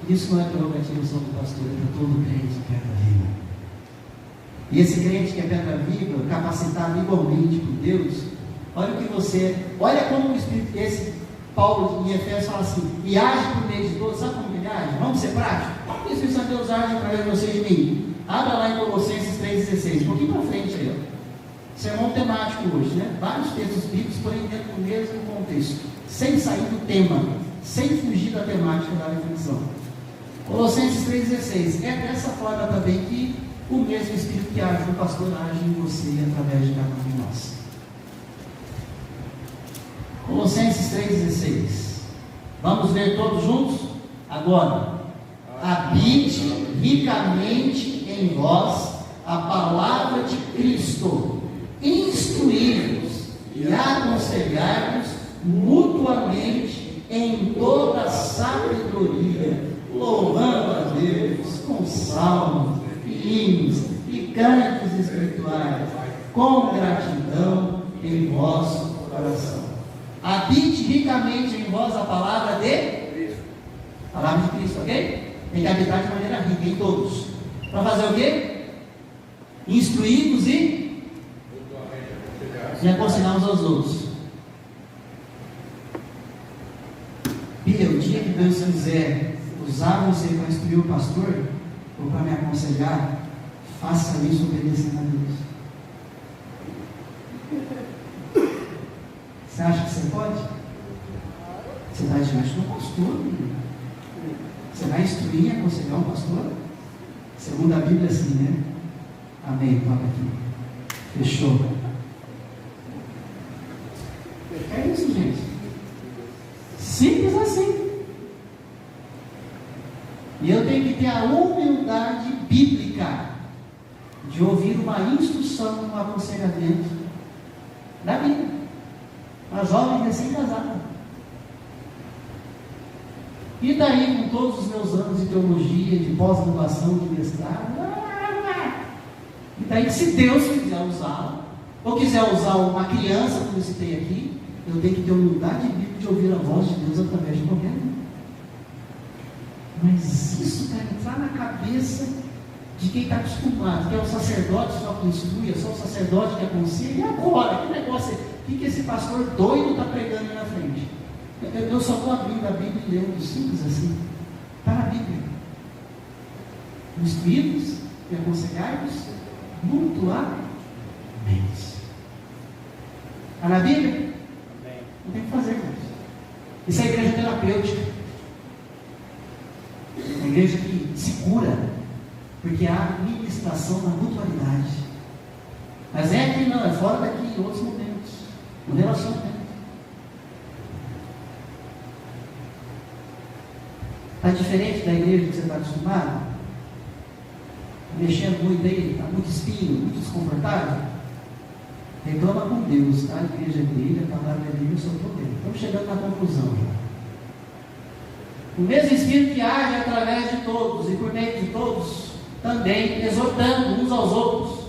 Isso não é prerrogativa só do pastor, é para todo crente que pedra viva. E esse crente que é pedra viva, capacitado igualmente por Deus, olha o que você, olha como o Espírito, esse Paulo em Efésios fala assim: e age por meio de todos. Sabe como ele age? Vamos ser práticos? Como que o Espírito Santo de Deus age através de você e de mim? Abra lá em Colossenses 3,16, um pouquinho para frente aí, ó. Sermão temático hoje, né? Vários textos bíblicos, porém dentro do mesmo contexto, sem sair do tema, sem fugir da temática da reflexão. Colossenses 3,16. É dessa forma também que o mesmo Espírito que age no pastor age em você e através de cada um de nós. Colossenses 3,16. Vamos ler todos juntos? Agora. Habite ricamente em vós a palavra de Cristo, instruí-vos e aconselhar-vos mutuamente em toda a sabedoria, louvando a Deus com salmos e hinos e cânticos espirituais, com gratidão em vosso coração. Habite ricamente em vós a palavra de Cristo, ok? Tem que habitar de maneira rica em todos. Para fazer o quê? Instruí-vos e aconselhar uns aos outros. Bia, o dia que Deus quiser usar você para instruir o pastor, ou para me aconselhar, faça isso obedecendo a Deus. Você acha que você pode? Você está diante do pastor, Bia. Você vai instruir e aconselhar um pastor? Segundo a Bíblia, assim, né? Amém. Toca aqui. Fechou. É isso, gente. Simples assim. E eu tenho que ter a humildade bíblica de ouvir uma instrução, um aconselhamento da Bíblia. Uma jovem recém-casada. E daí, com todos os meus anos de teologia, de pós-graduação, de mestrado, e daí, se Deus quiser usá-lo, ou quiser usar uma criança, como eu citei aqui, eu tenho que ter humildade bíblica de ouvir a voz de Deus através de qualquer um. Mas isso vai entrar na cabeça de quem está acostumado, que é o sacerdote só que instrui, é só o sacerdote que aconselha. E agora? Que negócio é? O que esse pastor doido está pregando aí na frente? Eu só estou abrindo a Bíblia e lendo simples assim. Está na Bíblia. Instruí-vos e aconselhar-vos mutuamente. Está na Bíblia? Não tem o que fazer, irmãos. Isso é a igreja terapêutica. Uma igreja que se cura, porque há ministração na mutualidade. Mas é aqui não, é fora daqui, em outros momentos. No relacionamento. Está diferente da igreja que você está acostumado? Mexendo muito aí, está muito espinho, muito desconfortável? Reclama com Deus, tá? A igreja dele, a palavra dele, eu sou poder. Estamos chegando na conclusão já. O mesmo Espírito que age através de todos e por meio de todos, também exortando uns aos outros.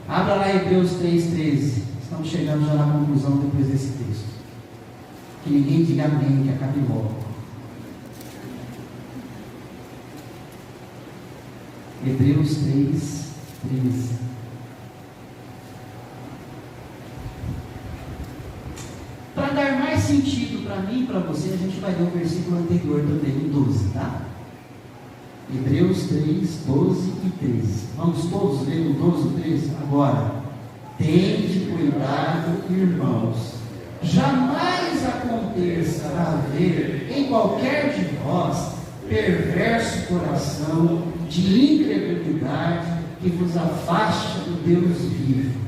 Abra lá Hebreus 3,13. Estamos chegando já na conclusão depois desse texto. Que ninguém diga amém, que acabe logo. Hebreus 3,13. Para dar mais sentido para mim e para você, a gente vai ler o versículo anterior também, o 12, tá? Hebreus 3, 12 e 13. Vamos todos ler o 12 e 13? Agora, tende cuidado, irmãos, jamais aconteça haver em qualquer de vós perverso coração de incredulidade que vos afaste do Deus vivo.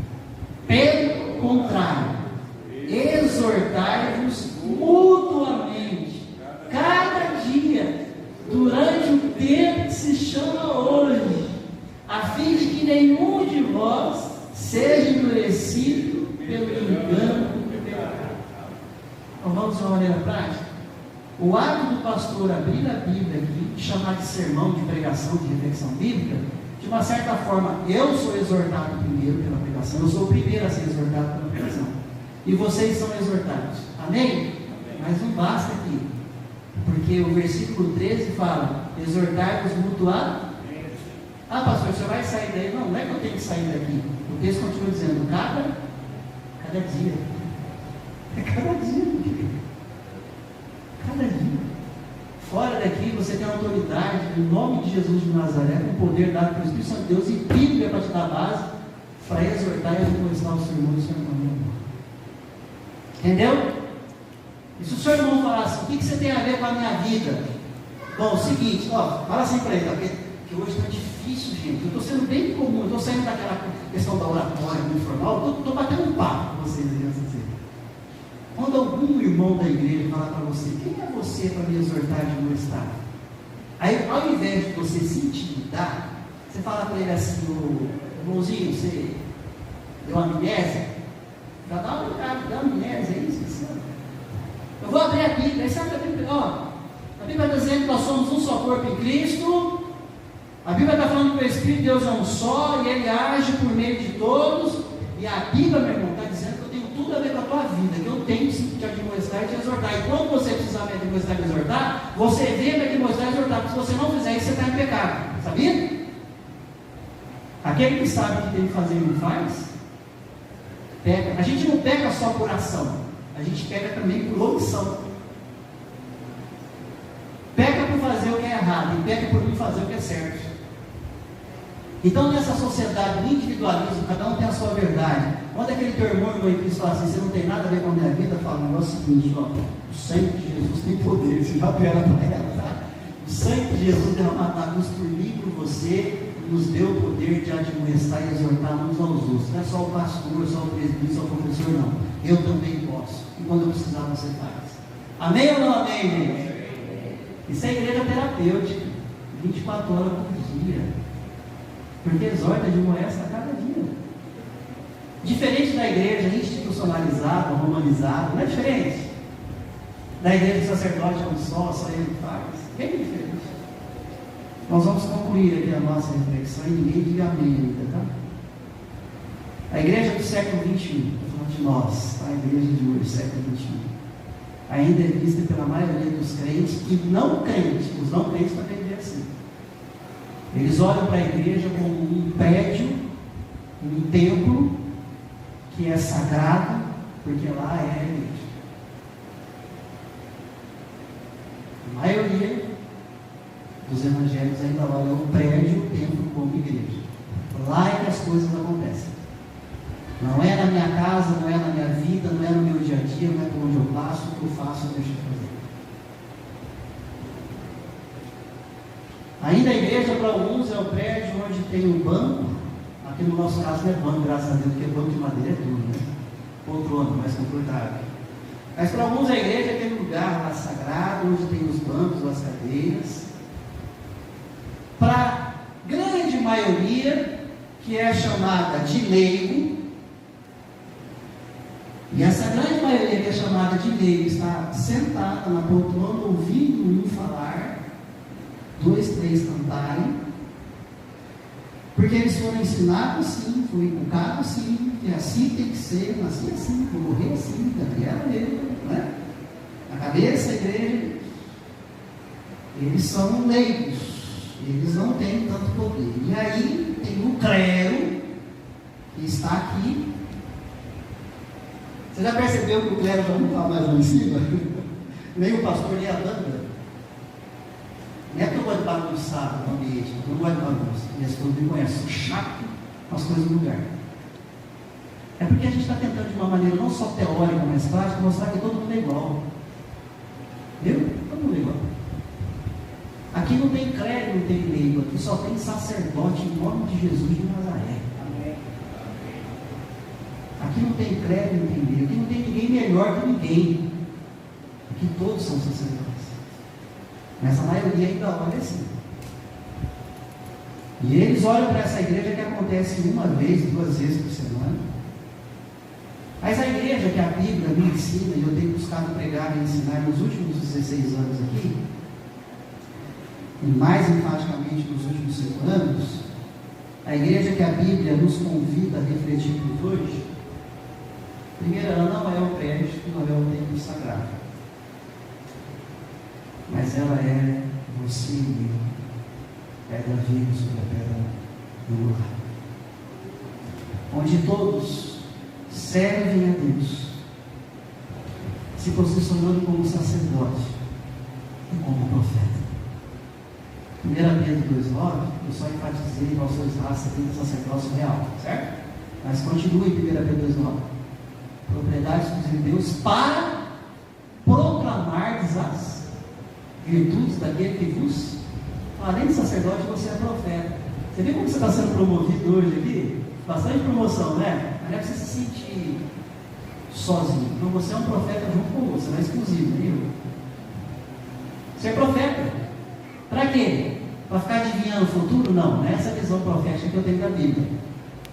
Pelo contrário, exortai-vos mutuamente, cada dia, durante o tempo que se chama hoje, a fim de que nenhum de vós seja endurecido pelo engano do pecado. Então vamos de uma maneira prática. O ato do pastor abrir a Bíblia aqui, chamar de sermão, de pregação, de reflexão bíblica, de uma certa forma, eu sou exortado primeiro pela pregação, eu sou o primeiro a ser exortado pela pregação. E vocês são exortados. Amém? Amém. Mas não basta aqui. Porque o versículo 13 fala, exortar-vos mutuamente. Ah, pastor, você vai sair daí? Não, não é que eu tenho que sair daqui. O texto continua dizendo, cada dia. É cada dia. Cada dia. Fora daqui você tem autoridade, em nome de Jesus de Nazaré, com poder dado pelo Espírito Santo de Deus, e Bíblia para te dar base, para exortar e recomeçar o sermão do seu irmão. Entendeu? E se o seu irmão falar assim, o que você tem a ver com a minha vida? Bom, o seguinte, fala assim para ele, porque hoje está difícil, gente. Eu estou sendo bem comum, eu estou saindo daquela questão da oratória muito formal, estou batendo um papo com vocês, assim. Quando algum irmão da igreja falar para você, quem é você para me exortar de meu estado? Aí, ao invés de você se intimidar, você fala para ele assim, irmãozinho, você deu amnésia? Já dá uma olhada, dá amnésia, é isso? Eu vou abrir a Bíblia, aí sabe a Bíblia, a Bíblia está dizendo que nós somos um só corpo em Cristo, a Bíblia está falando que o Espírito de Deus é um só, e Ele age por meio de todos, e a Bíblia, meu irmão, está dizendo que eu tenho tudo a ver com a tua vida, que eu tenho sim que te admoestar e te exortar, e quando você precisar me admoestar e me exortar, você vê me admoestar e exortar, porque se você não fizer isso, você está em pecado, sabia? Aquele que sabe o que tem que fazer e não faz, peca. A gente não peca só por ação, a gente peca também por omissão. Peca por fazer o que é errado e peca por não fazer o que é certo. Então, nessa sociedade do individualismo, cada um tem a sua verdade. Quando aquele teu irmão em Cristo fala assim, você não tem nada a ver com a minha vida, fala o negócio seguinte, o sangue de Jesus tem poder, você já apela para ela, tá? O sangue de Jesus derramado na cruz por mim e por você, nos deu o poder de admoestar e exortar uns aos outros. Não é só o pastor, só o presbítero, só o professor, não. Eu também posso. E quando eu precisar, você faz. Amém ou não amém, gente? Isso é igreja terapêutica. 24 horas por dia. Porque exorta e admoesta a cada dia. Diferente da igreja institucionalizada, romanizada, não é diferente. Da igreja do sacerdote é um só ele faz. Bem diferente. Nós vamos concluir aqui a nossa reflexão e ninguém diga amém ainda, tá? A igreja do século XXI, estou falando de nós, tá? A igreja de hoje, século XXI, ainda é vista pela maioria dos crentes e não crentes, os não crentes também veem assim. Eles olham para a igreja como um prédio, um templo, que é sagrado, porque lá é a igreja. A maioria dos evangélicos ainda olham o prédio, o templo como igreja. Lá é que as coisas acontecem. Não é na minha casa, não é na minha vida, não é no meu dia a dia, não é por onde eu passo, o que eu faço, eu deixo de fazer. Ainda a igreja para alguns é o prédio onde tem um banco. Aqui no nosso caso não é banco, graças a Deus, porque banco de madeira é tudo, né? Poltrona, mais confortável. Mas para alguns a igreja é aquele lugar lá sagrado, onde tem os bancos, as cadeiras. Para a grande maioria, que é chamada de leigo, e essa grande maioria que é chamada de leigo está sentada na poltrona ouvindo um falar, 2, 3 cantarem, porque eles foram ensinados assim, foram educados assim, que assim tem que ser, nasci assim, vou morrer assim, Gabriela mesmo, né? A cabeça, a igreja, eles são leigos, eles não têm tanto poder. E aí tem o clero que está aqui. Você já percebeu que o clero já não está mais lá em cima? Nem o pastor, nem a banda. Não é que eu gosto de bagunçar o ambiente, eu não gosto de bagunça. Mas todo mundo conhece, sou chato com as coisas no lugar. É porque a gente está tentando de uma maneira não só teórica, mas prática, mostrar que todo mundo é igual. Viu? Todo mundo é igual. Aqui não tem clero, não tem leigo, aqui só tem sacerdote em nome de Jesus de Nazaré. Amém. Aqui não tem clero, não tem leigo, aqui não tem ninguém melhor que ninguém. Aqui todos são sacerdotes. Mas a maioria ainda olha assim. E eles olham para essa igreja que acontece uma vez, 2 vezes por semana. Mas a igreja que a Bíblia me ensina, e eu tenho buscado pregar e ensinar nos últimos 16 anos aqui, e mais enfaticamente nos últimos 5 anos, a igreja que a Bíblia nos convida a refletirmos hoje, primeiro, ela não é o prédio, não é o templo sagrado, mas ela é você e eu, pedra viva sobre a pedra do lugar, onde todos servem a Deus, se posicionando como sacerdote e como profeta. 1 Pedro 2,9, eu só enfatizei nós sois raça de sacerdócio real, certo? Mas continua em 1 Pedro 2,9. Propriedade exclusiva de Deus para proclamar as virtudes daquele que vos... Além de sacerdote, você é profeta. Você vê como você está sendo promovido hoje aqui? Bastante promoção, né? Mas não é para você se sentir sozinho. Então você é um profeta junto com o outro, você não é exclusivo, viu? Você é profeta. Para quê? Para ficar adivinhando o futuro? Não é essa visão profética que eu tenho da Bíblia.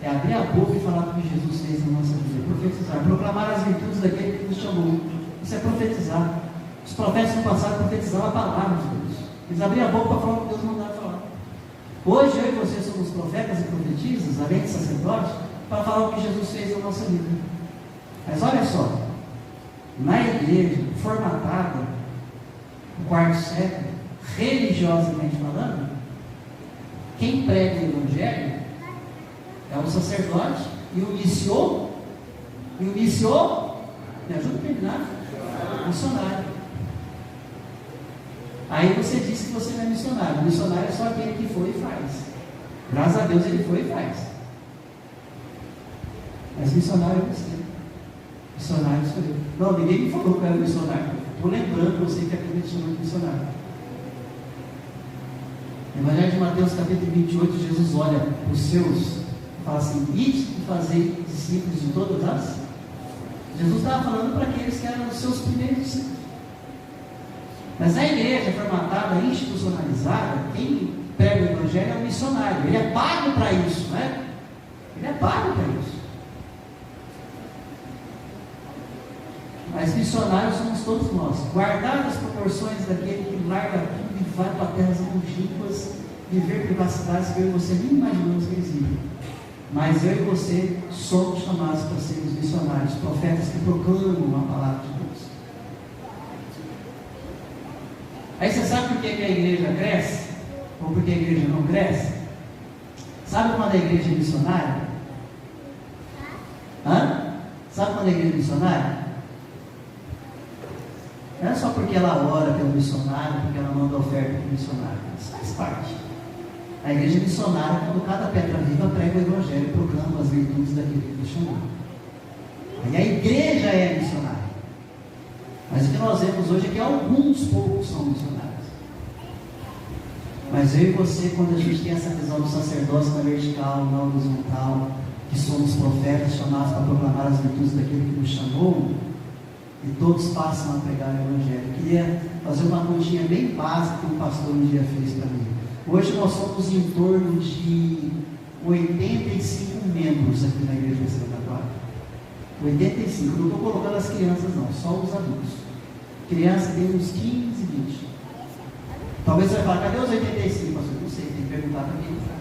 É abrir a boca e falar do que Jesus fez na nossa vida. Profetizar, proclamar as virtudes daquele que nos chamou. Isso é profetizar. Os profetas no passado profetizavam a palavra de Deus. Eles abriam a boca para falar o que Deus mandava falar. Hoje eu e você somos profetas e profetisas, além de sacerdotes, para falar o que Jesus fez na nossa vida. Mas olha só, na igreja formatada no quarto século, religiosamente falando, quem prega o evangelho é o sacerdote e o missionário. E o missionário, me ajuda a terminar? Missionário. Aí você diz que você não é missionário. Missionário é só aquele que foi e faz. Graças a Deus ele foi e faz. Mas missionário é você. Missionário sou eu. Não, ninguém me falou que eu era missionário. Estou lembrando você que aquele me chamou de missionário. No Evangelho de Mateus, capítulo 28, Jesus olha para os seus e fala assim: ide e fazei discípulos de todas as. Jesus estava falando para aqueles que eram os seus primeiros discípulos. Mas na igreja formatada, institucionalizada, quem prega o evangelho é o missionário. Ele é pago para isso, né? Ele é pago para isso. Mas missionários somos todos nós, guardadas as proporções daquele que larga tudo e vai para terras longínquas, viver privacidades que eu e você nem imaginamos que existem. Mas eu e você somos chamados para sermos missionários, profetas que proclamam a palavra de Deus. Aí você sabe por que a igreja cresce? Ou por que a igreja não cresce? Sabe quando a igreja é missionária? Sabe quando a igreja é missionária? Não é só porque ela ora pelo missionário, porque ela manda oferta para o missionário. Isso faz parte. A igreja é missionária quando cada pedra viva prega o evangelho e proclama as virtudes daquele que nos chamou. Aí a igreja é missionária. Mas o que nós vemos hoje é que alguns poucos são missionários. Mas eu e você, quando a gente tem essa visão do sacerdócio na vertical, na horizontal, que somos profetas chamados para proclamar as virtudes daquele que nos chamou, e todos passam a pregar o evangelho. Eu queria fazer uma continha bem básica que o pastor um dia fez para mim. Hoje nós somos em torno de 85 membros aqui na igreja restauratória. 85, não estou colocando as crianças não, só os adultos. Criança tem uns 15, 20. Talvez você vai falar, cadê os 85, pastor? Não sei, tem que perguntar para quem está.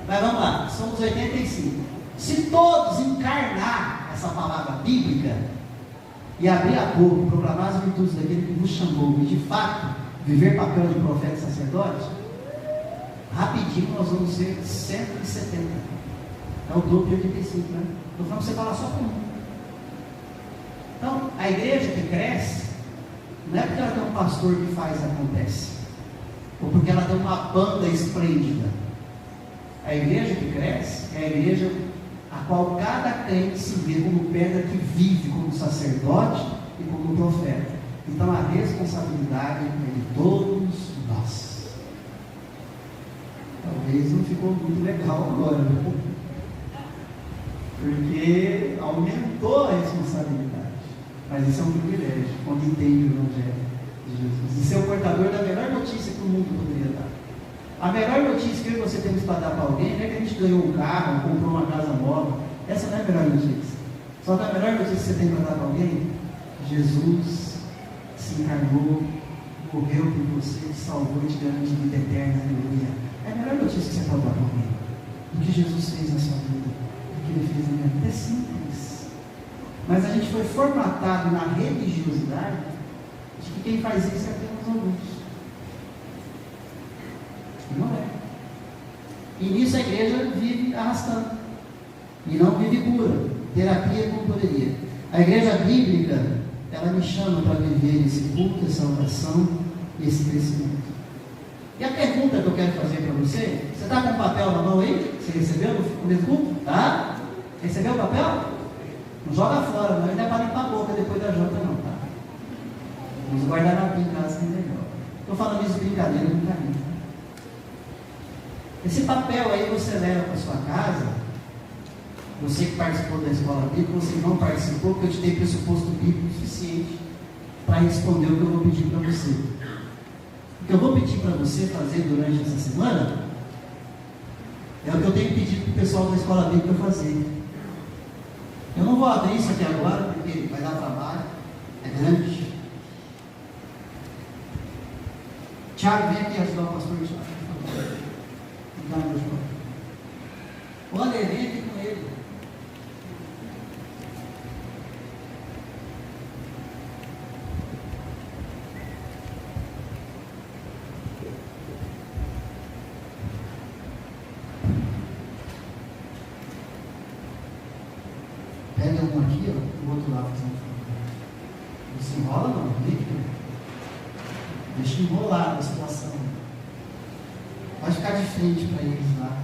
Mas vamos lá, somos 85. Se todos encarnar essa palavra bíblica e abrir a boca, proclamar as virtudes daquele que nos chamou e de fato viver papel de profeta e sacerdote, rapidinho nós vamos ser 170. É o dobro de 85, né? Então vamos separar só com um. Então, a igreja que cresce, não é porque ela tem um pastor que faz acontece, ou porque ela tem uma banda esplêndida. A igreja que cresce é a igreja a qual cada crente se vê como pedra que vive como sacerdote e como profeta. Então a responsabilidade é de todos nós. Talvez não ficou muito legal agora, né? Porque aumentou a responsabilidade. Mas isso é um privilégio, quando entende o evangelho de Jesus. E ser o portador da melhor notícia que o mundo poderia dar. A melhor notícia que eu e você temos para dar para alguém não é que a gente ganhou um carro, comprou uma casa nova. Essa não é a melhor notícia. Só que a melhor notícia que você tem para dar para alguém: Jesus se encarnou, morreu por você, te salvou e te garante vida eterna. Aleluia. É a melhor notícia que você pode dar para alguém. O que Jesus fez na sua vida, o que ele fez na minha vida. É simples. Mas a gente foi formatado na religiosidade de que quem faz isso é apenas alguns. Não é. E nisso a igreja vive arrastando. E não vive cura, terapia como poderia. A igreja bíblica, ela me chama para viver esse culto, essa oração e esse crescimento. E a pergunta que eu quero fazer para você: você está com o papel na mão aí? Você recebeu no começo do culto? Tá? Recebeu o papel? Não joga fora, não é para limpar a boca depois da janta não, tá? Vamos guardar na em casa que é melhor. Estou falando isso de brincadeira, com carinho. Esse papel aí você leva para sua casa. Você que participou da escola bíblica, você não participou, porque eu te dei pressuposto bíblico suficiente para responder o que eu vou pedir para você. O que eu vou pedir para você fazer durante essa semana é o que eu tenho pedido para o pessoal da escola bíblica fazer. Eu não vou abrir isso aqui agora, porque vai dar trabalho, é grande. Tiago, vem aqui ajudar o pastor Tiago, por favor. Obrigado, meu irmão. O André, vem aqui com ele. Pega um aqui, ó, do outro lado. Não se enrola não, deixa enrolar a situação. Vai ficar de frente para eles lá.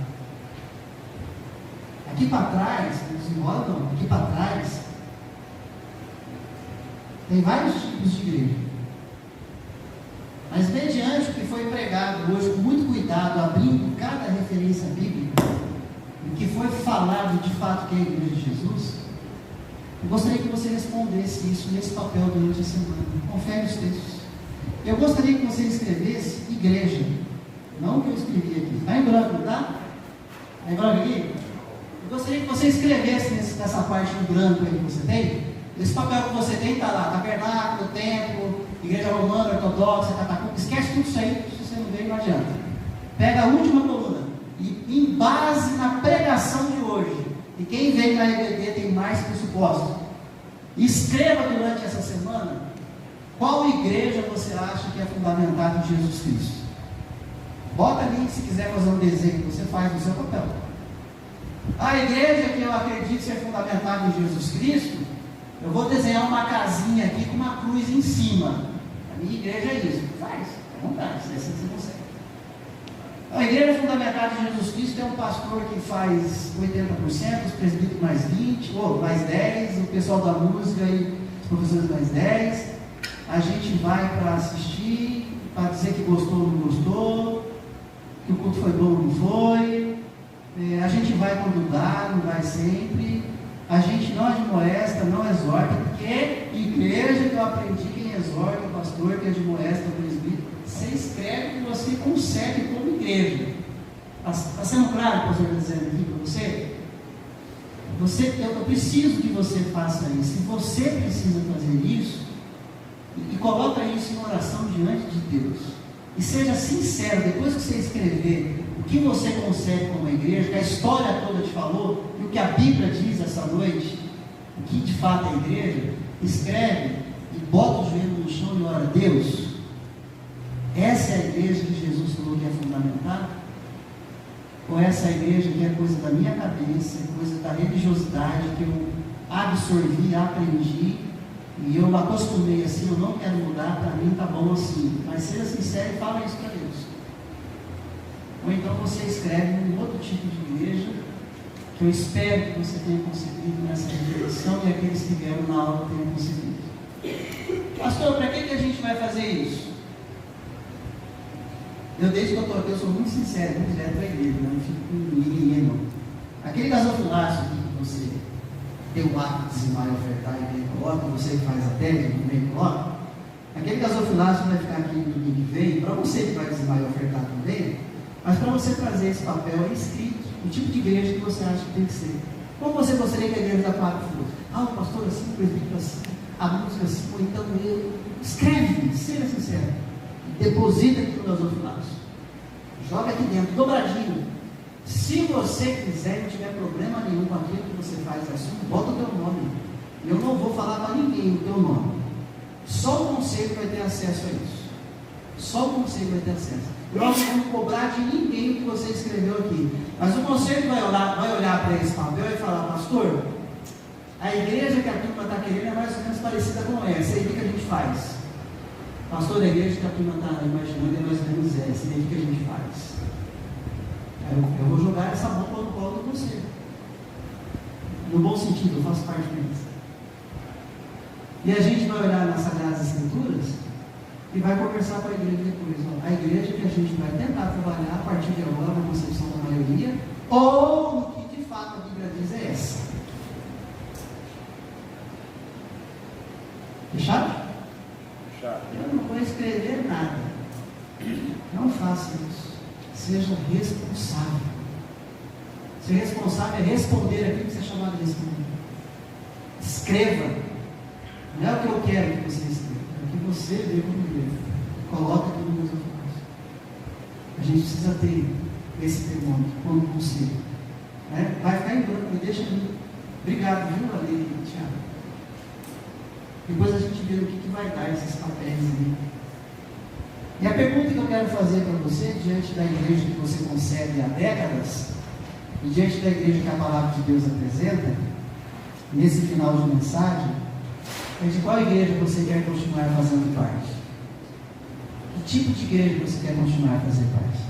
Aqui para trás, não se enrola não, aqui para trás, tem vários tipos de igreja. Mas mediante o que foi pregado hoje, com muito cuidado, abrindo cada referência bíblica, o que foi falado de fato que é a igreja de Jesus, eu gostaria que você respondesse isso nesse papel durante a semana. Confere os textos. Eu gostaria que você escrevesse igreja, não o que eu escrevi aqui. Está em branco, tá? Está em branco aqui? Eu gostaria que você escrevesse nessa parte em branco aí que você tem. Esse papel que você tem está lá: tabernáculo, templo, igreja romana, ortodoxa, catacumba. Esquece tudo isso aí, se você não veio, não adianta. Pega a última coluna e, em base na pregação de hoje, e quem veio na EBD tem mais pressuposto, escreva durante essa semana qual igreja você acha que é fundamentada em Jesus Cristo. Bota ali, se quiser fazer um desenho, você faz no seu papel. A igreja que eu acredito ser fundamentada em Jesus Cristo, eu vou desenhar uma casinha aqui com uma cruz em cima. A minha igreja é isso. Faz, à vontade, se é assim você consegue. A igreja fundamentada em Jesus Cristo é um pastor que faz 80%, os presbíteros mais 20%, ou mais 10%, o pessoal da música e os professores mais 10%. A gente vai para assistir, para dizer que gostou ou não gostou, que o culto foi bom ou não foi. A gente vai quando dá, não vai sempre. A gente não admoesta, não exorta, porque igreja que eu aprendi, quem exorta, o pastor, quem admoesta, o presbítero, você escreve que você consegue como igreja. Está sendo claro o que eu estou dizendo aqui para você? Eu preciso que você faça isso. Se você precisa fazer isso, e coloca isso em oração diante de Deus. E seja sincero, depois que você escrever o que você consegue como igreja, que a história toda te falou, e o que a Bíblia diz essa noite, o que de fato é a igreja, escreve e bota o joelho no chão e ora: Deus, essa é a igreja que Jesus falou que é fundamental? Ou essa é a igreja que é coisa da minha cabeça, é coisa da religiosidade que eu absorvi, aprendi, e eu me acostumei assim, eu não quero mudar, para mim está bom assim. Mas seja sincero e fala isso para Deus. Ou então você escreve um outro tipo de igreja, que eu espero que você tenha conseguido nessa reflexão, e aqueles que vieram na aula tenham conseguido. Pastor, para que a gente vai fazer isso? Desde que eu estou aqui, eu sou muito sincero, muito direto para a igreja, não fico com ninguém não. Aquele gasofilácio que você tem o hábito de dizimar e ofertar e vem e coloca, você que faz a técnica e vem e coloca, aquele gasofilácio vai ficar aqui no domingo que vem, para você que vai dizimar e ofertar também, mas para você trazer esse papel escrito, o tipo de igreja que você acha que tem que ser. Como você gostaria que a igreja da Quatro fosse? O pastor assim, o presbítero assim, a música assim, ou então eu. Escreve, seja sincero. Deposita aqui no gasofilácio. Joga aqui dentro, dobradinho. Se você quiser e não tiver problema nenhum com aquilo que você faz assunto, bota o teu nome. Eu não vou falar para ninguém o teu nome. Só o conselho vai ter acesso a isso. Só o conselho vai ter acesso. Eu não vou cobrar de ninguém o que você escreveu aqui. Mas o conselho vai olhar para esse papel e falar: pastor, a igreja que a turma está querendo é mais ou menos parecida com essa. Aí o que a gente faz? Pastor, a igreja que a turma está imaginando é mais ou menos essa. E aí o que a gente faz? Eu vou jogar essa bomba no colo de você. No bom sentido, eu faço parte disso. E a gente vai olhar nas Sagradas Escrituras e vai conversar com a igreja depois. Ó, a igreja que a gente vai tentar trabalhar a partir de agora na concepção da maioria, ou o que de fato a Bíblia diz é essa. Fechado? Fechado. Eu não vou escrever nada. Não faça isso. Seja responsável. Ser responsável é responder aquilo que você é chamado de responder. Escreva. Não é o que eu quero que você escreva, é o que você vê como igreja. Coloca tudo no mesmo passo. A gente precisa ter esse termômetro quando possível. Né? Vai ficar em branco, deixa ali. Obrigado, viu, Ale e Tiago. Depois a gente vê o que vai dar esses papéis ali. E a pergunta que eu quero fazer para você, diante da igreja que você concebe há décadas, e diante da igreja que a palavra de Deus apresenta, nesse final de mensagem, é de qual igreja você quer continuar fazendo parte? Que tipo de igreja você quer continuar a fazer parte?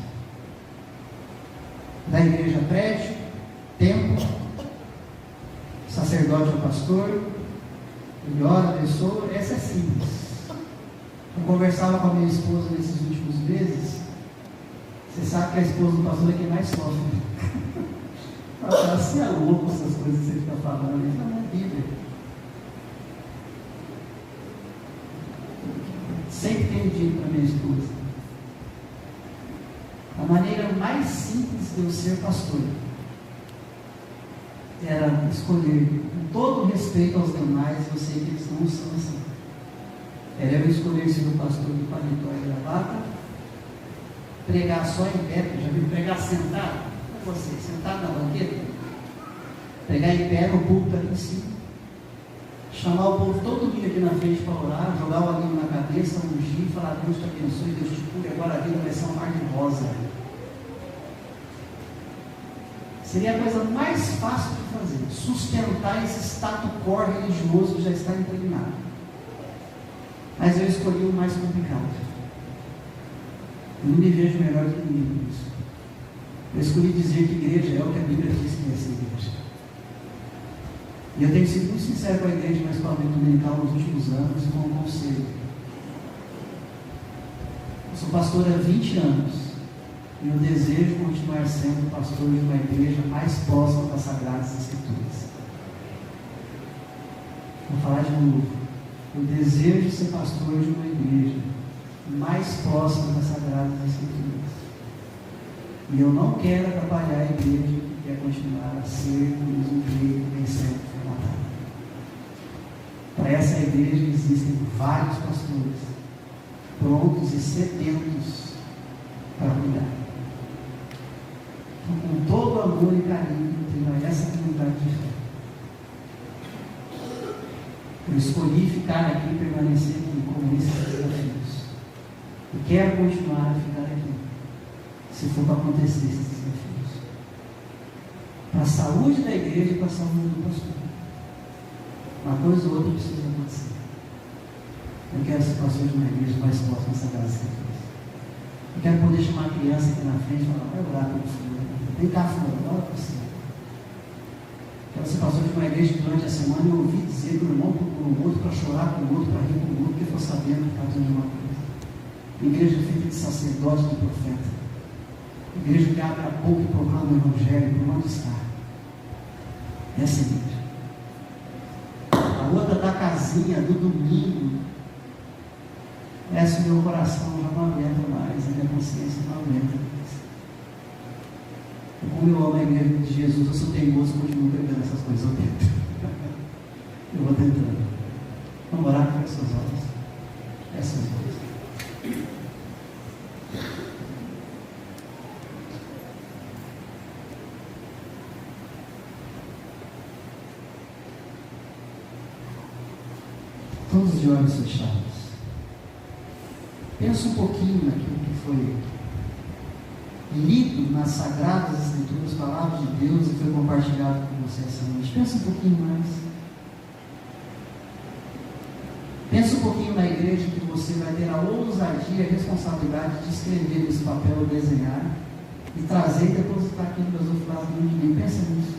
Da igreja prédio, templo, sacerdote ou pastor, melhor a pessoa? Essa é simples. Eu conversava com a minha esposa nesses últimos meses. Você sabe que a esposa do pastor é quem mais sofre. Ela fala, você é louco essas coisas que você fica falando. Isso não é Bíblia. Sempre tenho dito para minha esposa: a maneira mais simples de eu ser pastor era escolher, com todo respeito aos demais, eu sei que eles não são assim. Era eu escolher ser o pastor de paletó e gravata, pregar só em pé, já viu pregar sentado? Não é você, sentado na banqueta? Pregar em pé no púlpito aqui em cima, chamar o povo todo dia aqui na frente para orar, jogar o óleo na cabeça, ungir, falar: Deus te abençoe, Deus te cure, agora a vida vai ser uma mar de rosa. Seria a coisa mais fácil de fazer, sustentar esse status quo religioso que já está impregnado. Mas eu escolhi o mais complicado. Eu não me vejo melhor que ninguém por isso. Eu escolhi dizer que igreja é o que a Bíblia diz que é essa igreja. E eu tenho sido muito sincero com a igreja, mas com a vida dominical nos últimos anos, com o conselho. Eu sou pastor há 20 anos. E eu desejo continuar sendo pastor de uma igreja mais próxima das Sagradas Escrituras. Vou falar de novo. Eu desejo ser pastor de uma igreja mais próxima das Sagradas Escrituras. E eu não quero atrapalhar a igreja que quer continuar a ser do mesmo jeito que vem sendo formatada. Para essa igreja existem vários pastores prontos e sedentos para cuidar. Então, com todo amor e carinho, eu tenho essa comunidade de fé. Eu escolhi ficar aqui e permanecer aqui com esses desafios. E quero continuar a ficar aqui, se for para acontecer esses desafios. Para a saúde da igreja e para a saúde do pastor. Uma coisa ou outra precisa acontecer. Eu quero ser pastor de uma igreja mais próxima dessa casa de Deus. Eu quero poder chamar a criança aqui na frente e falar: vai orar pelo filho. Vem cá, fulano, ora por você. Quero ser pastor de uma igreja que durante a semana eu ouvi dizer que o irmão procura o outro para chorar com o outro, para rir com o outro, porque ficou sabendo que está fazendo uma coisa. Igreja feita de sacerdote e de profeta. Igreja que abre a boca e proclama o Evangelho por onde está. Essa é a igreja. A outra da casinha, do domingo, essa o meu coração já não aguenta mais, a minha consciência não aguenta mais. Como eu amo a igreja de Jesus, eu sou teimoso e continuo pregando essas coisas. Eu tento. Eu vou tentando. Vamos orar com essas horas. Essas horas. Todos de olhos fechados. Pensa um pouquinho naquilo que foi lido nas Sagradas Escrituras, palavras de Deus, e foi compartilhado com você essa noite. Pensa um pouquinho mais. Pensa um pouquinho na igreja que você vai ter a ousadia e a responsabilidade de escrever esse papel ou desenhar e trazer e depositar aqui no gasofilaço de ninguém. Pensa nisso.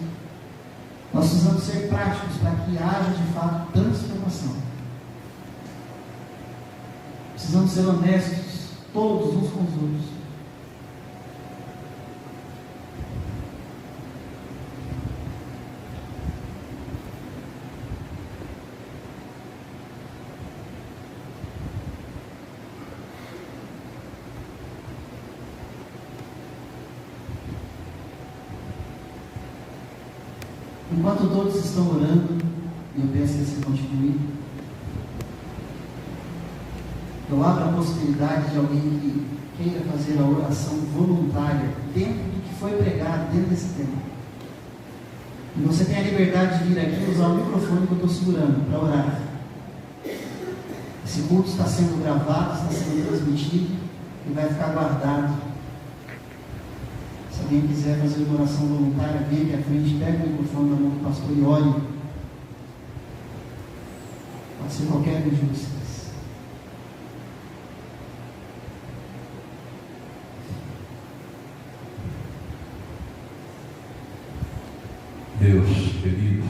Nós precisamos ser práticos para que haja de fato transformação. Precisamos precisamos ser honestos, todos uns com os outros. Enquanto todos estão orando, e eu peço que você continue, eu abro a possibilidade de alguém que queira fazer a oração voluntária dentro do que foi pregado, dentro desse tema. E você tem a liberdade de vir aqui e usar o microfone que eu estou segurando para orar. Esse culto está sendo gravado, está sendo transmitido e vai ficar guardado. Se alguém quiser fazer uma oração voluntária, vem aqui à frente, pega o microfone da mão do pastor e ore. Pode ser qualquer um de vocês. Deus querido,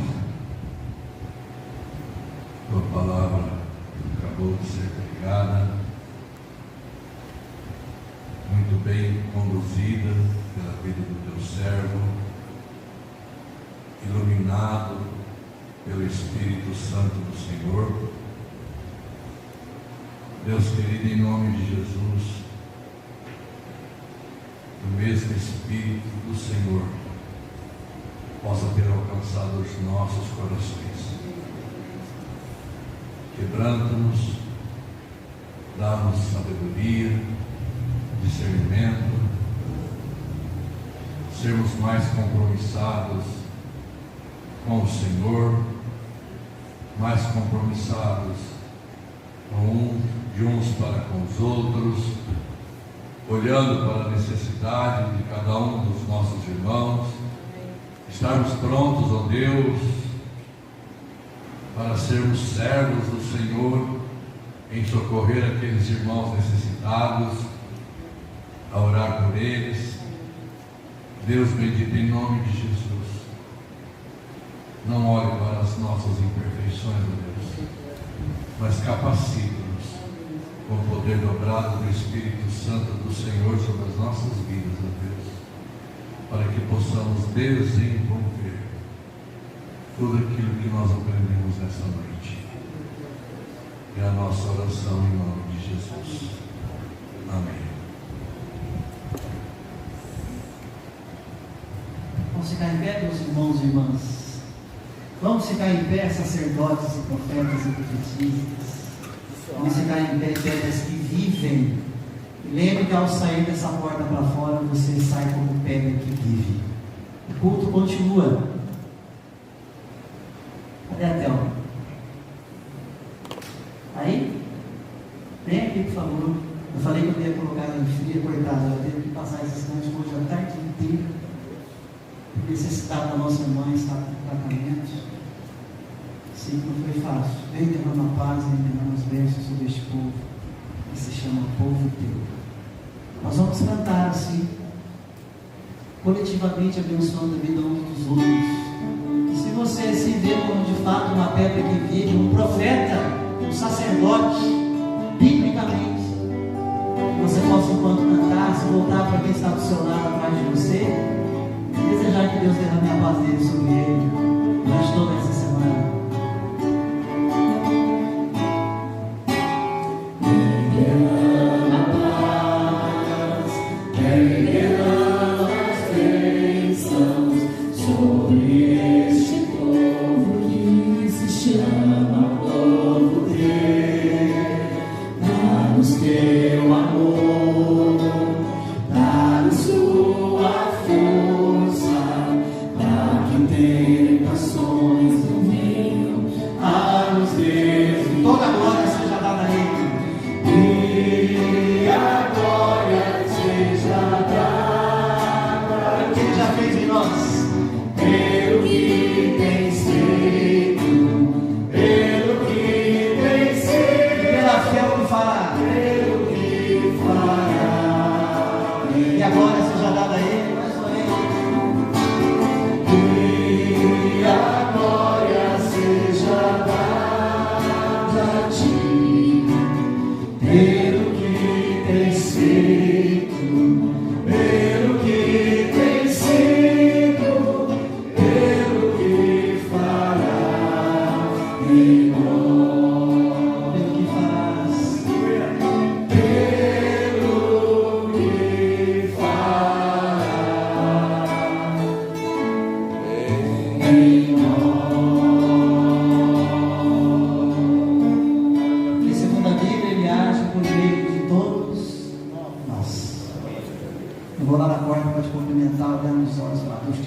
tua palavra acabou de ser pregada, muito bem conduzida pela vida do teu servo, iluminado pelo Espírito Santo do Senhor. Deus querido, em nome de Jesus, o mesmo Espírito do Senhor possa ter alcançado os nossos corações. Quebranta-nos, dá-nos sabedoria, discernimento, sermos mais compromissados com o Senhor, mais compromissados de uns para com os outros, olhando para a necessidade de cada um dos nossos irmãos, estarmos prontos, ó Deus, para sermos servos do Senhor, em socorrer aqueles irmãos necessitados, a orar por eles. Deus bendito, em nome de Jesus, não olhe para as nossas imperfeições, ó Deus, mas capacite-nos com o poder dobrado do Espírito Santo do Senhor sobre as nossas vidas, ó Deus, para que possamos desenvolver tudo aquilo que nós aprendemos nessa noite. É a nossa oração em nome de Jesus. Amém. Vamos ficar em pé, meus irmãos e irmãs. Vamos ficar em pé, sacerdotes e profetas e profetistas. Vamos ficar em pé, pedras que vivem. E lembre que ao sair dessa porta para fora, você sai como pedra que vive. O culto continua. Cadê a Thelma? Aí? Vem aqui, por favor. Eu falei que eu ia colocar ela em fria, coitada. Ela teve que passar esses cantos hoje a tarde inteira. Necessidade da nossa irmã está com tratamento. Sei que não foi fácil. Vem derrama a paz, vem derrama as bênçãos sobre este povo, que se chama povo teu. Nós vamos cantar assim, coletivamente abençoando a vida uns dos outros. E se você se vê como de fato uma pedra que vive, um profeta, um sacerdote, biblicamente, que você possa, enquanto cantar, se voltar para quem está do seu lado, atrás de você, e desejar que Deus derrame a paz dele sobre ele durante toda essa semana. Pelo que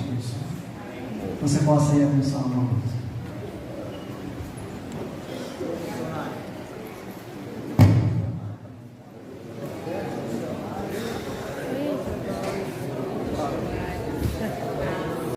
abençoe. Você possa ir abençoar uma outra.